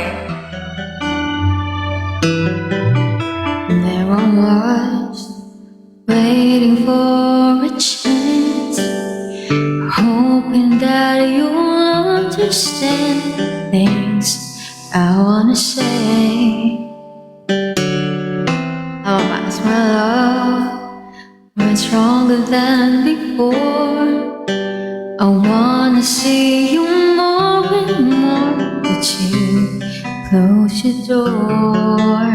There I was, waiting for a chance, hoping that you'll understand things I wanna say. Oh, that's my love, but stronger than before. I wanna see you more and more, but you close your door.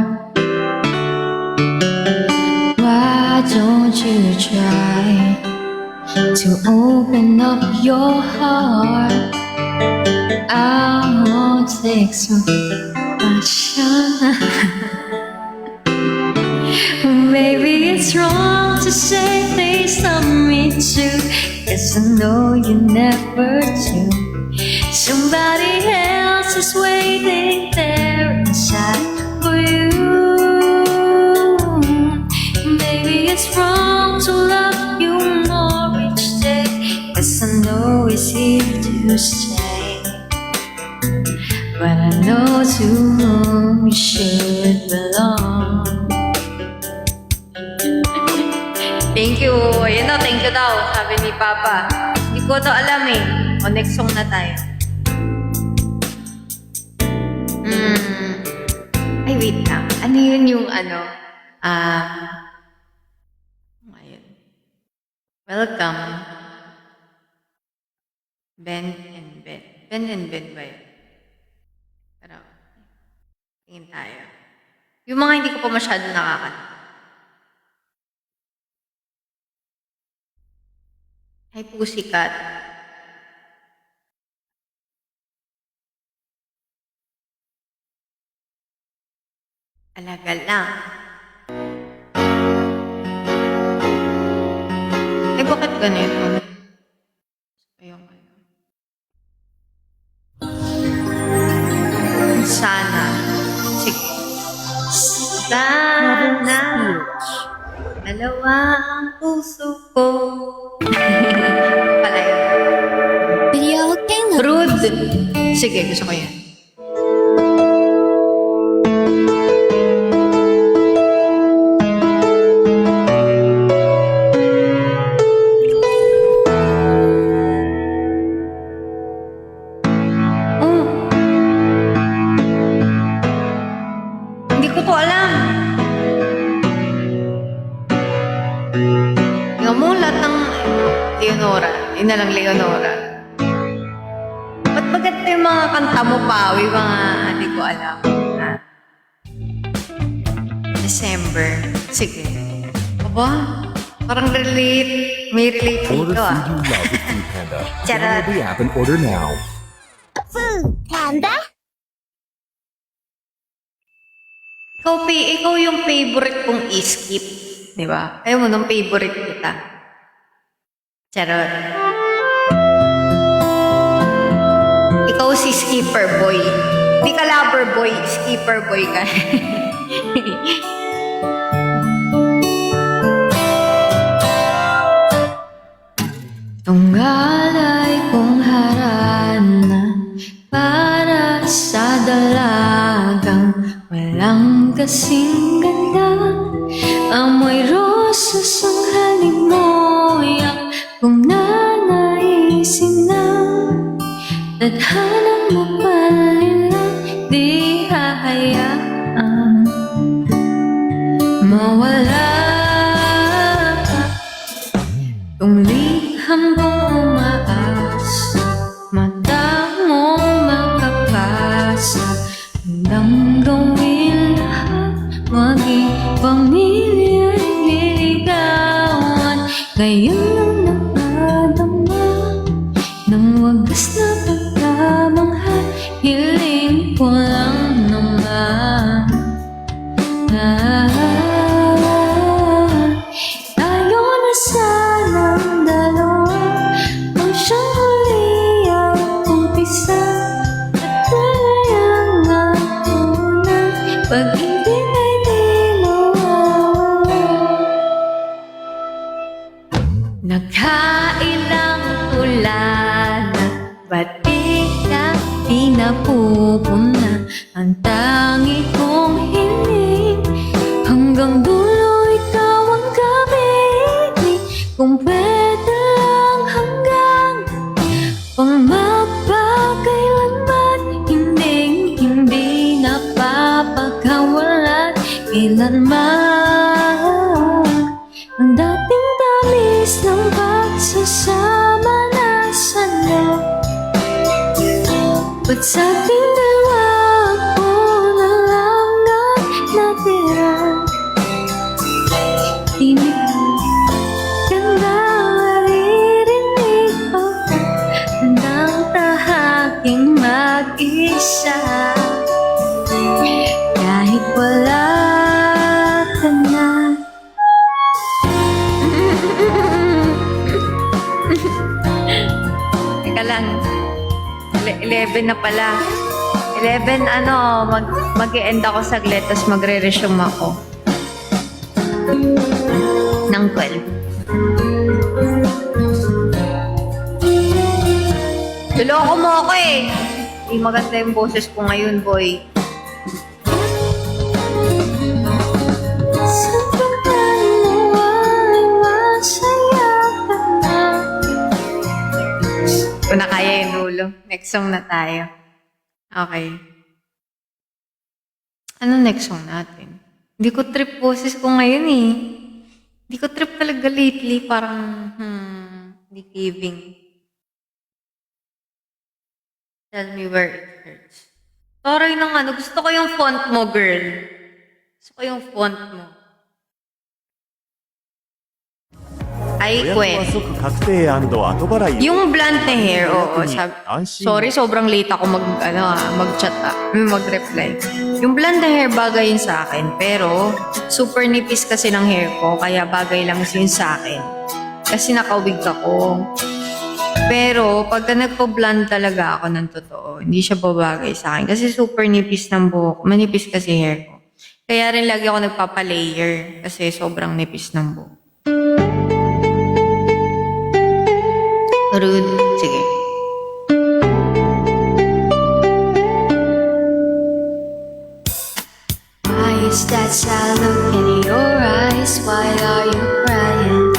Why don't you try to open up your heart? I won't take some passion. Maybe it's wrong to say please love me too, 'cause I know you never do. Somebody else is waiting there inside for you. Maybe it's wrong to love you more each day, 'cause I know it's here to stay. But I know to whom you should belong. Thank you. Ayun daw, thank you daw. Sabi ni Papa. Hindi ko to alam eh. O, next song na tayo. Ay, wait lang. Ano yun yung ano? Ayun. Welcome. Bend and bend. Bend and bend ba yun? Pero, tingin tayo. Yung mga hindi ko pa masyado nakakanta. Hi, Pussycat. Alaga lang. ganito. Ayun. Sana. Sige. Sana. Dalawa ang puso ko. Pala yun. Video okay lang. Rude. Sige, gusto ko yan. Oh. Hindi ko to alam. Tingnan mo, lahat ng Leonora. Yun na lang, Leonora. Ba't maganda yung mga kanta mo, Pawi? Mga hindi ko alam. Ha? December. Sige. Aba, parang relate. May relate Order dito food ah. you love with Food Panda. Charot. Download the app and order now. Food Panda? Ikaw yung favorite kong i-skip. Di ba? Ayaw mo nung favorite kita. Charot. Ikaw si skipper boy. Di ka lover boy, skipper boy ka. Tunggalay kong harana para sa dalagang walang kasing ganda. Amoy rosas ang halik mo, yak kung nanaisin na. Tadhana mo palilang di hahayaan mawala ka. Kung liham kong umaas, mata mong makapasa. Handang gawin lahat, maging pamilya'y liligawan. Ngayon lang nakadama ng wagas na pagkamangha. Hiling ko lang naman tayo na sanang dalawa. Kung siyang huli ang umpisa at talayang ang unang pag-ibig ay di mawawala. Nagkailang ulan, ba't bigla di napupuna ang tangi kong hiling? Hanggang dulo ikaw ang gamitin, kung pwede lang hanggang pang mapagkailanman. Hindi napapagkawalan kailanman. Ang dating tamis ng pagsasama nasa na. Ba't sa ating dalawa ako na lang ang natira? Tinig ka na maririnig ko, handang tahaking mag-isa. Kahit wala ka na. Teka lang. 11 na pala. 11, mag-e-end ako saglit, tapos magre-resume ako. Ng 12. Luloko mo ako eh. Hindi maganda yung boses ko ngayon, boy. Sa pagkain mo ay masaya ka na. Kung na kaya yung dulo. Next song na tayo. Okay. Ano next song natin? Hindi ko trip boses ko ngayon eh. Hindi ko trip talaga lately. Parang, hindi giving. Tell me where it hurts. Sorry nang gusto ko yung font mo, girl. Gusto ko yung font mo. Ay, 予約は Gwen. 即確定&後払い Yung blonde na hair, oo. Sorry, sobrang late ako mag-chat mag-reply. Yung blonde na hair bagay yun sa akin. Pero, super nipis kasi ng hair ko, kaya bagay lang yun sa akin. Kasi nakawig ako. Pero, pagka nagpo-blonde talaga ako ng totoo, hindi siya babagay sa akin. Kasi super nipis ng buhok. Manipis kasi hair ko. Kaya rin lagi ako nagpapa-layer. Kasi sobrang nipis ng buhok. Rude. Sige. Why is that sad look in your eyes? Why are you crying?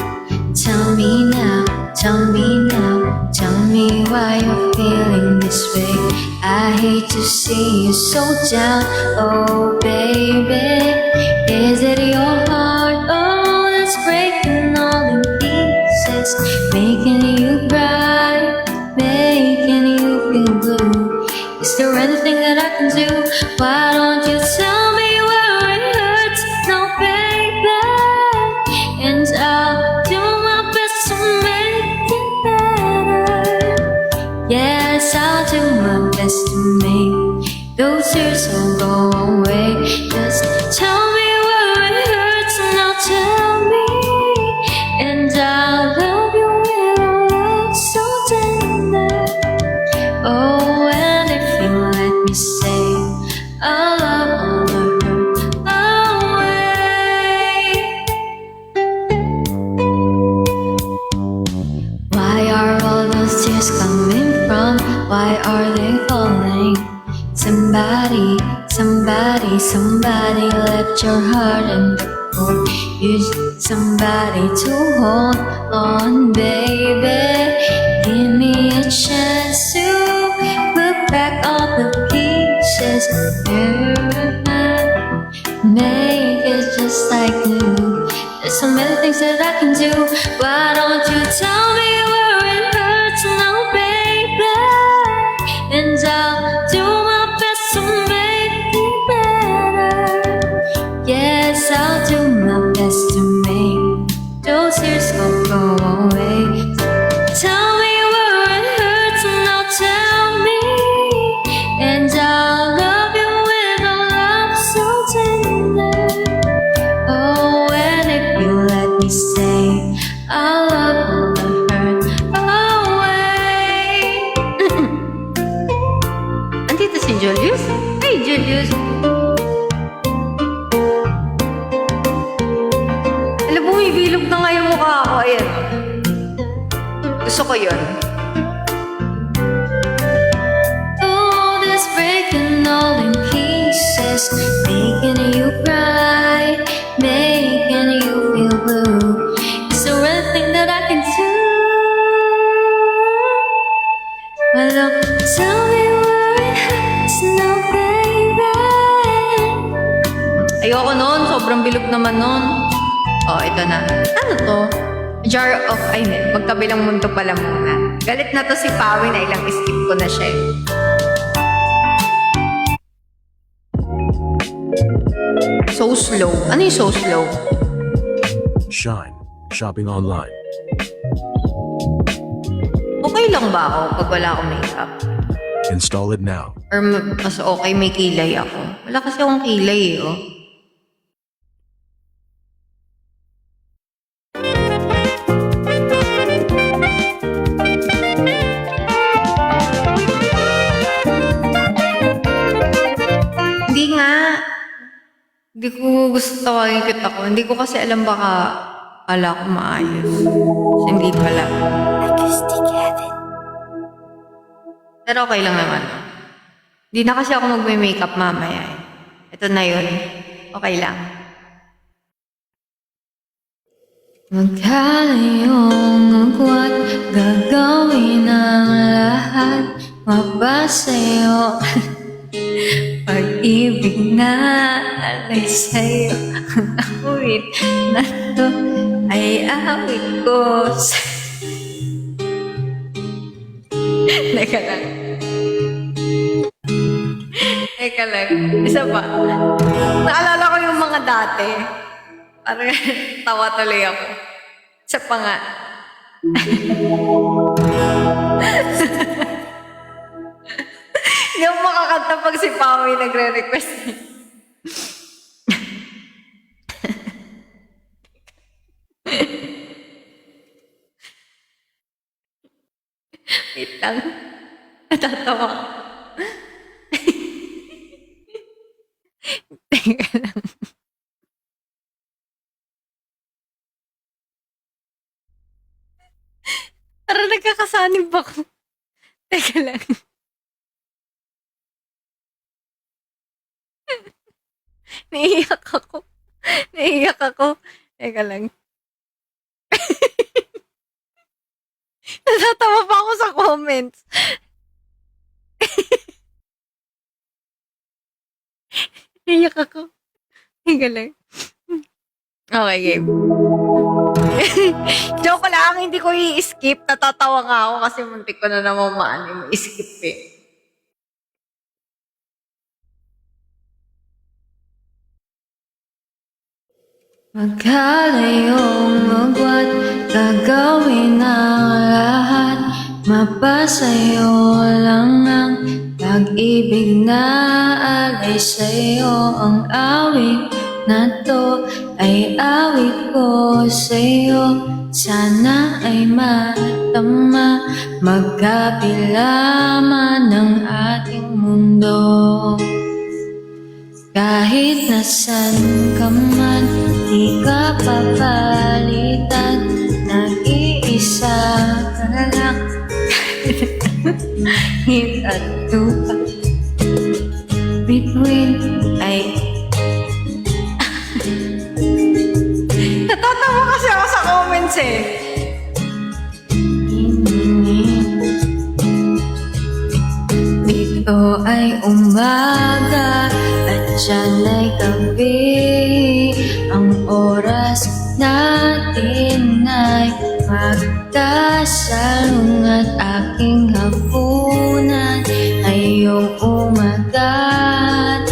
Tell me now, tell me now, tell me why you're feeling this way. I hate to see you so down, oh baby. Is it your heart, oh, that's breaking all in pieces, making you cry, making you feel blue? Is there anything that I can do? Why don't you tell me where it hurts? No, baby. And I'll do my best to make it better. Yes, I'll do my best to make those tears all go away. Just tell me where it hurts and I'll tell me. And I'll love you with a love so tender. Oh, and if you let me say, I'll love all the hurt away. Why are all those tears coming from? Why are they falling? Somebody, somebody, somebody left your heart in the cold. You need somebody to hold on, baby. Give me a chance to put back all the pieces. Make it just like new. There's so many things that I can do. Why don't you tell me where it hurts now, baby? And I'll do my best to make it better. Yes, I'll do my best to make those tears go away. Tell me where it hurts and I'll tell me. And I'll love you with a love so tender. Oh, and if you let me say, I'll love all the hurt away. Andito si Julius. Hey, Julius. Alam, bumibilog na nga yung mukha ko. Ayan. Gusto ko yun. Oh, this breaking all in pieces, making you cry, making you feel blue. Is there anything that I can do? Well, don't tell me where it hurts, no, baby. Ayoko nun. Sobrang bilog naman nun. Oh, ito na. Ano to? Jar of, ay, magkabilang mundo pala muna. Galit na to si Pawi na ilang skip ko na siya. So slow. Ano yung so slow? Shine. Shopping online. Okay lang ba ako pag wala akong makeup? Install it now. Or mas okay may kilay ako? Wala kasi akong kilay eh, oh. Hindi nga. Hindi ko gusto tawagin kita ko. Hindi ko kasi alam baka ala ko maayos. Kasi hindi pala. Pero okay lang naman. Hindi na kasi ako magme-makeup mamaya eh. Ito na yun. Okay lang. Magkalayong agwat, gagawin ang lahat, mapasa'yo. Pag-ibig na alay sa'yo, ang awit na to ay awit ko. Teka lang. Teka lang. Isa pa. Naalala ko yung mga dati. Parang tawa tuloy ako. Isa pa nga. Hindi ako makakanta pag si Pawi nagre-request. Wait lang. Natatawa ako. Teka lang. Parang nagkakasanib ako. Teka lang. Naiiyak ako. Naiiyak ako. Teka lang. Natatawa pa ako sa comments. Naiiyak ako. Teka lang. Okay, game. Joke lang, hindi ko i-skip. Natatawa nga ako kasi muntik ko na naman i-skip eh. Magkalayong magwat, gagawin ang lahat. Mapasayo lang ang pag-ibig na alay sa'yo. Ang awit na to ay awit ko sa'yo. Sana ay matama, magkapila man ang ating mundo. Kahit nasan ka man, di ka papalitan. Nag-iisa ka lang. Hit at lupa. Between ay Natatawa kasi ako sa comments eh. Dito ay umaga at dyan ay gabi. Ang oras natin ay magkasalung at aking hapunan ay iyong umagat.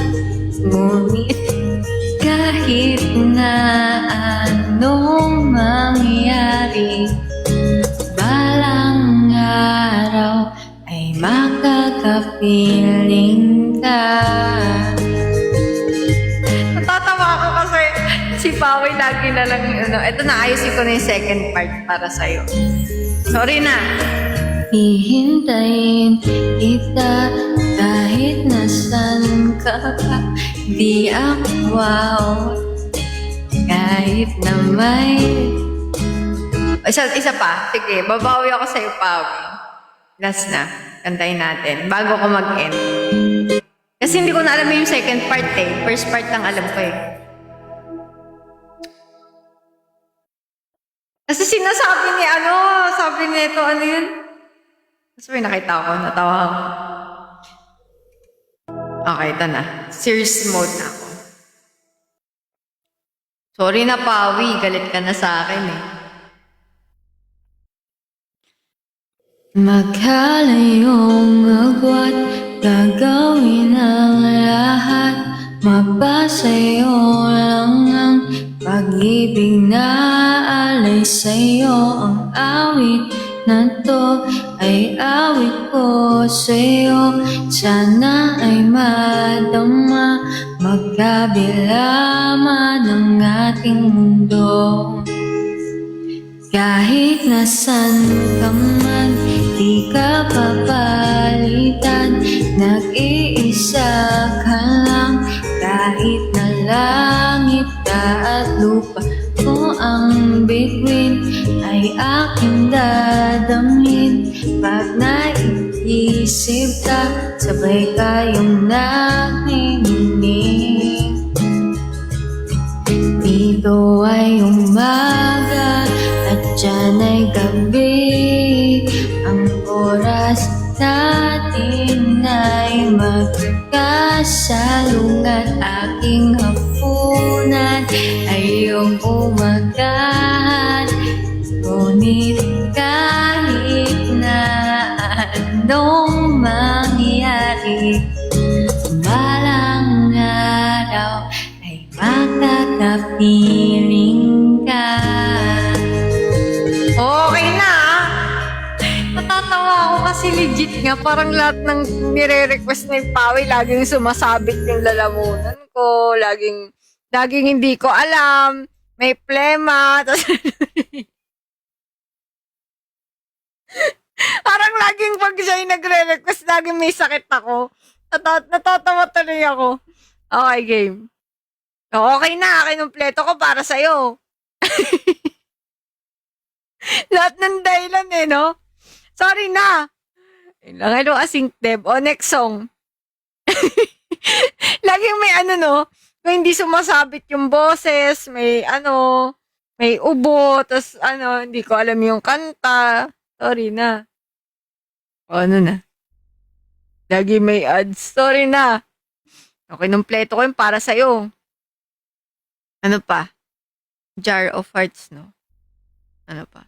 Ngunit kahit na anong mangyari, balang araw ay makakapiling ka. Natatawa ako kasi si Paway lagi na lang, ito na, ayusin ko na yung second part para sa'yo. Sorry na. Hihintayin kita kahit nasan ka pa. Di ako wow kahit na may... Isa pa. Sige, babawi ako sa'yo, Paway. Last na. Kantayin natin. Bago ko mag-end. Kasi hindi ko na alam yung second part eh. First part lang alam ko eh. Kasi sinasabi ni sabi nito, ano yun? Kasi may nakita ko, natawa ako. Okay, ito na. Serious mode na ako. Sorry na, Pawi. Galit ka na sa akin eh. Magkalayong agwat, gagawin ang lahat. Mapasayo lang ang pag-ibig na alay sa'yo. Ang awit na to ay awit ko sa'yo. Sana ay madama, magkabila man ang ating mundo. Kahit nasan ka man, di ka papalitan. Nag-iisa ka lang, kahit na langit ka at lupa ko ang bituin ay aking dadamhin. Pag naiisip ka, sabay kayong nakikinig. Dito ay umaga at dyan ay gabi. Ang oras natin ay magkasalungat. Aking hapunan ay iyong umagat. Ngunit kahit na anong mangyari, balang araw ay makakapiling ka. Okay na ah. Natatawa ako kasi legit nga. Parang lahat ng nire-request ni Pawi, laging sumasabit yung lalamunan ko. Laging hindi ko alam. May plema. Tapos, parang laging pag siya yung nagre-request, lagi may sakit ako. Natatawa tuloy ako. Okay, game. O, okay na, kinumpleto ko para sa'yo. Lahat ng dahilan eh, no? Sorry na. Yun lang, hello, async dev. O, next song. Laging may ano, no? Kung hindi sumasabit yung boses, may ano, may ubo, tas ano, hindi ko alam yung kanta. Sorry na. O, ano na? Lagi may ads. Sorry na. Okay, numpleto ko yun para sa'yo. Ano pa? Jar of Hearts, no? Ano pa?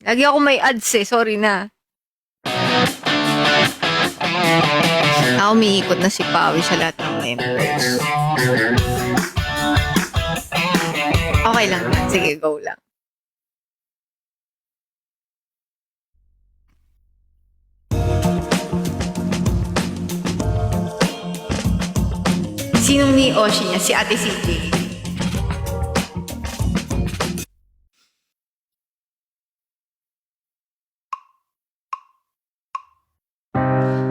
Lagi ako may ads eh. Sorry na. Umiikot na si Pawi sa lahat ng members. Okay lang. Sige, go lang. Sinong ni Oshi niya? Si Ate CJ.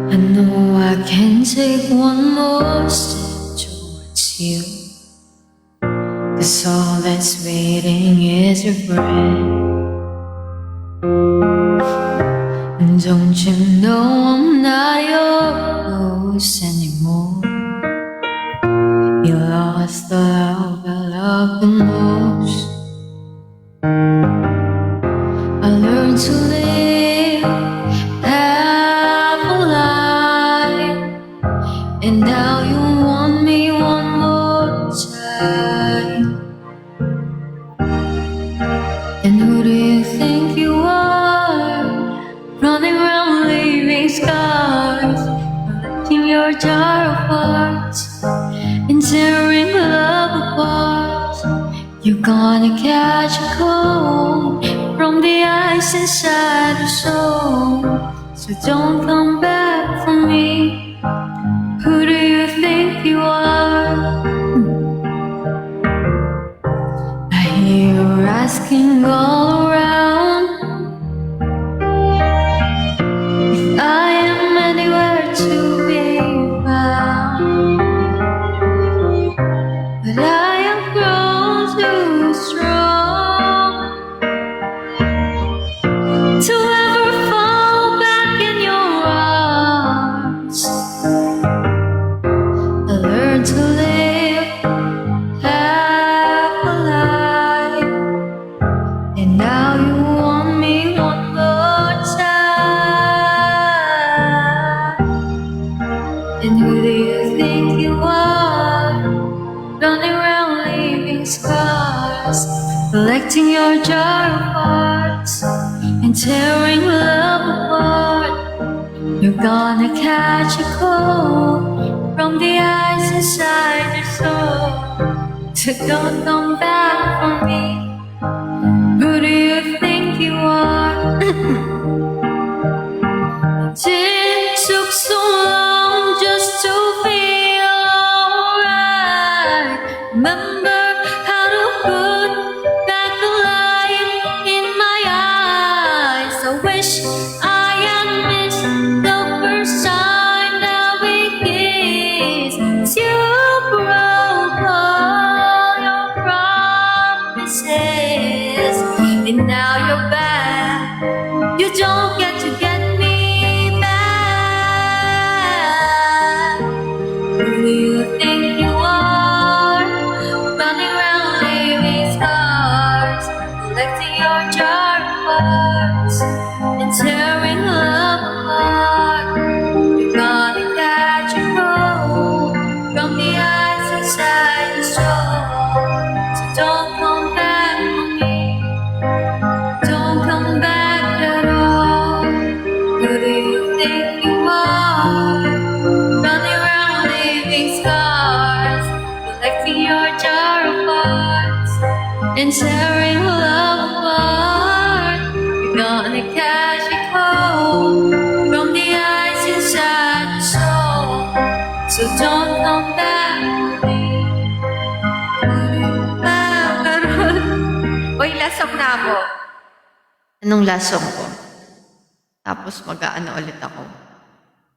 I know I can take one more step towards you, 'cause all that's waiting is regret. And don't you know I'm not yours anymore? You lost the love I love the most. I learned to live half a life, and now you want me one more time. And who do you think you are, running around leaving scars, collecting your jar of hearts and tearing love apart? You're gonna catch a cold from the ice inside your soul, so don't come back for me. Who do you think you are? I hear you asking all around if I am anywhere to be found, but I have grown too strong to ever fall back in your arms. I learned to live half a life, and now you want me one more time. And who do you think you are, running around leaving scars, collecting your jar of hearts and tearing love apart? You're gonna catch a cold from the ice inside your soul, so don't come back for me. Who do you think you are? It took so long just to feel alright. Remember how to put back the light in my eyes. I wish I had missed the first time that we kissed. 'Cause you broke all your promises, and now you're back. You don't get to get me back. Who do you think you are, running around leaving scars, collecting your jar of hearts and tearing love apart? You're gonna catch a cold from the ice inside your soul, so don't come back for me. Don't come back at all. Who do you think you are, running around leaving scars, collecting your jar of hearts and tearing love apart? You're gonna catch a cold from the ice inside your soul, so don't come back for me. Uy, last song na ako. Anong last song ko? Tapos mag-aano ulit ako.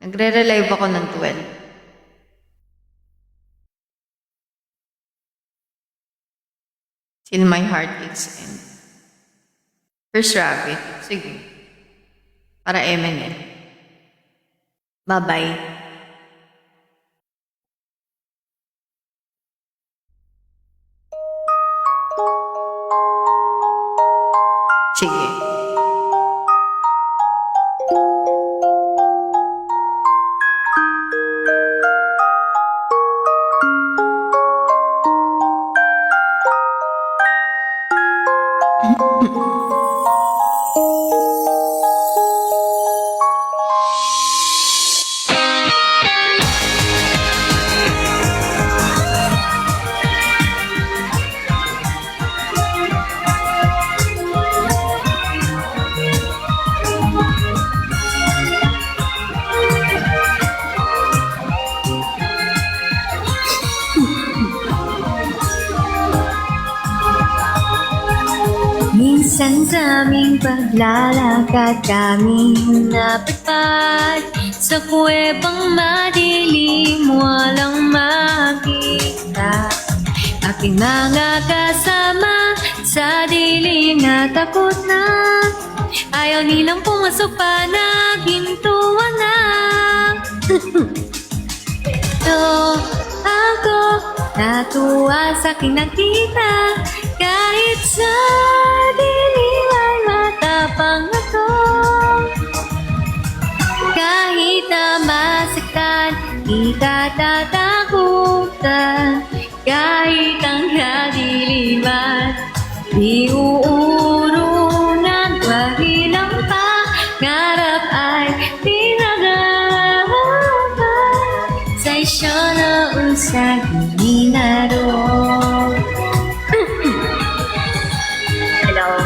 Nagre-relive ako ng 12. Till my heart aches end. First rabbit. Sige. Para Eminem. Bye-bye. Sige. Minsan sa aming paglalakad kami napadpad sa kuwebang madilim walang makita. Aking mga kasama sa dilim na takot na ayaw nilang pumasok pa nagintuan na. So ako natuwa sa aking nakita kahit sa dilim ay matapang ako. Kahit na masaktan, di ka tatakutan. Kahit ang kadiliman, di uurungan. Dahil ang pangarap ay pinag-aarapan. Sa isyo na usag minaroon. Hello.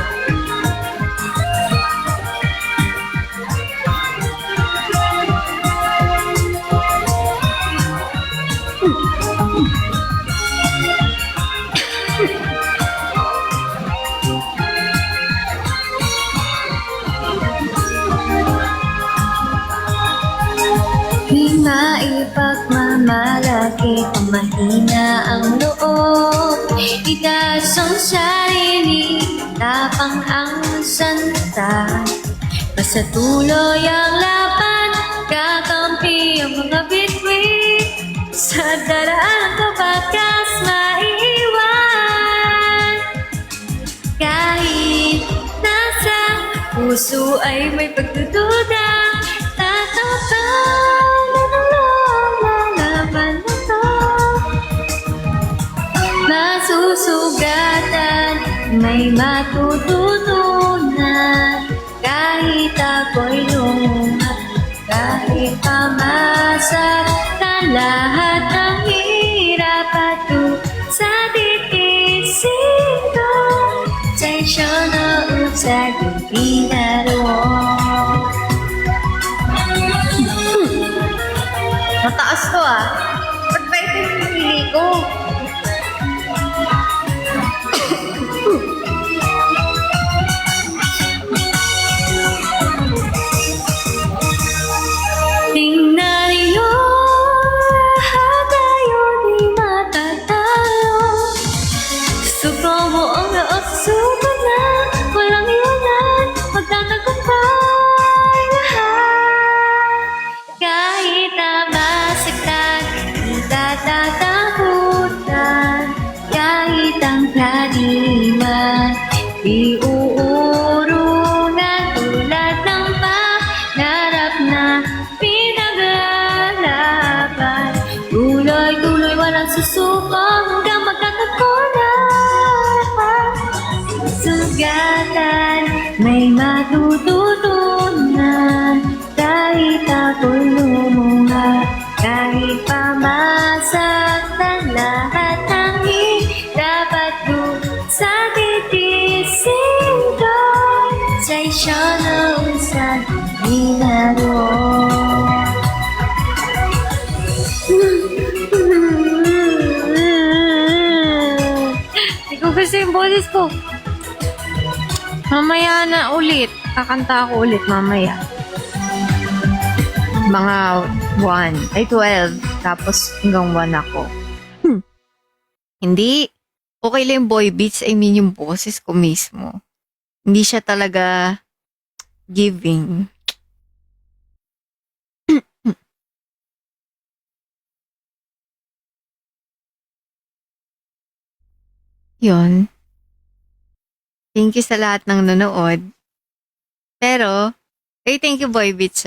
Di maipagmamalaki kung mahina ang loob. Itaas ang sarili, tapang ang santa. Basta tuloy ang laban, kakampi ang mga bitwit. Sa daraan ko bakas maiiwan. Kahit nasa puso ay may pagdududa, tatapang lalaban na to. Masusugatan, may matututunan. Kahit ako'y lumat, kahit pamasaktan, lahat ng hirap at sa titisin ko. Sa isyo na usag yung pinaroon. Mataas to ah. Ba't ba ito yung pinili ko? Tingnan niyo, lahat tayo di matatalo. Suko mo ang naasubad na, walang iwanan, magtatagumpay lahat. Kahit na masaktan, di tatatakutan. Kahit ang kadiliman, di uurungan. Tulad ng pangarap na pinag-aalapan. Tuloy-tuloy walang susuko hanggang magkakakunan. Sugatan, may matututunan. Kahit ako'y lumuha, kahit pamasaktan, lahat ng hirap at sa titisin ko. Sa isyo na usag minaroon. Hindi ko gusto yung boses ko. Mamaya na ulit. Kakanta ako ulit mamaya. Mga 1, ay 12. Tapos hanggang 1 ako. Hindi. Okay lang yung boy beats, I mean yung boses ko mismo. Hindi siya talaga giving. Yun. Thank you sa lahat ng nanood. Pero, thank you boy beats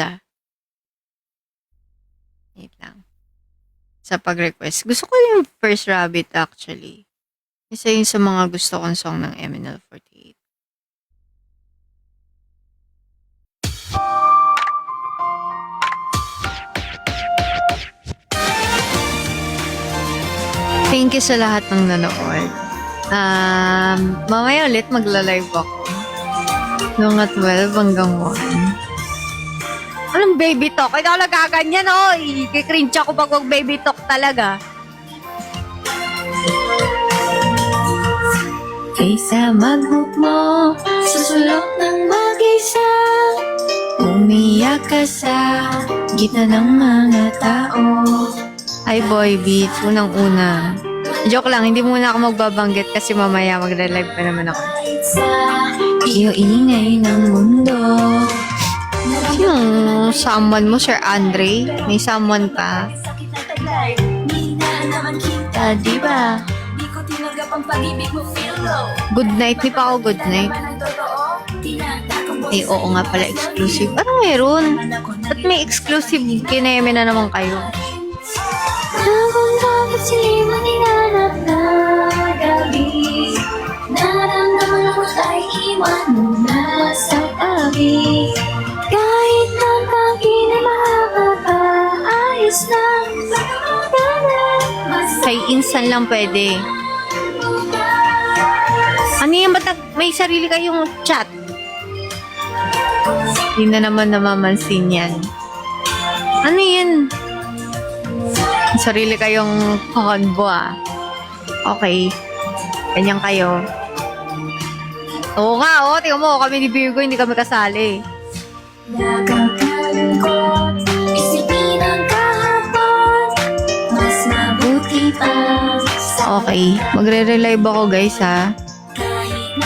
Wait lang. Sa pag-request. Gusto ko yung First Rabbit actually. Isa yun sa mga gusto kong song ng MNL48. Thank you sa lahat ng nanood. Mamaya ulit magla-live ako. Mga 12 hanggang 1. Anong baby talk? Ikaw nagaganyan, Kikringe ako pag baby talk talaga. Kaysa mag-book mo sa sulok ng mag-isa, umiyak ka sa gitna ng mga tao. Ay, boy beats. Unang-una. Joke lang, hindi muna ako magbabanggit kasi mamaya magla-live pa naman ako. Sa iyo-ingay ng mundo. Yung someone mo, Sir Andre? May someone pa? Di ba? Good night, di pa ako good night. Eh, oo nga pala, exclusive. Parang meron. Ba't may exclusive? Kineme na naman kayo. Nagundapat silimang hinanap na gabi, naramdaman ako ay iwan mo na sa tabi. Kahit ng pag-inay mahaba pa, ayos lang Kay Insan lang pwede. Ano yan? Ba't may sarili kayong chat? Hindi na naman namamansin yan. Ano yan? Sarili kayong convo Okay. Ganyan kayo. Oo nga, tingnan mo, kami ni Virgo, hindi kami kasali. nakakalungkot. Isipin ang kahapon, mas mabuti pa sa Okay, magre-relive ako guys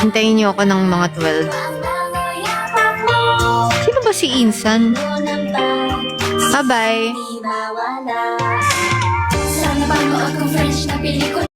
Hintayin niyo ako ng mga 12. mga yapak mo. Sino ba si Insan? Unang Bye-bye. di mawala. Sana panood kong French na pelikula.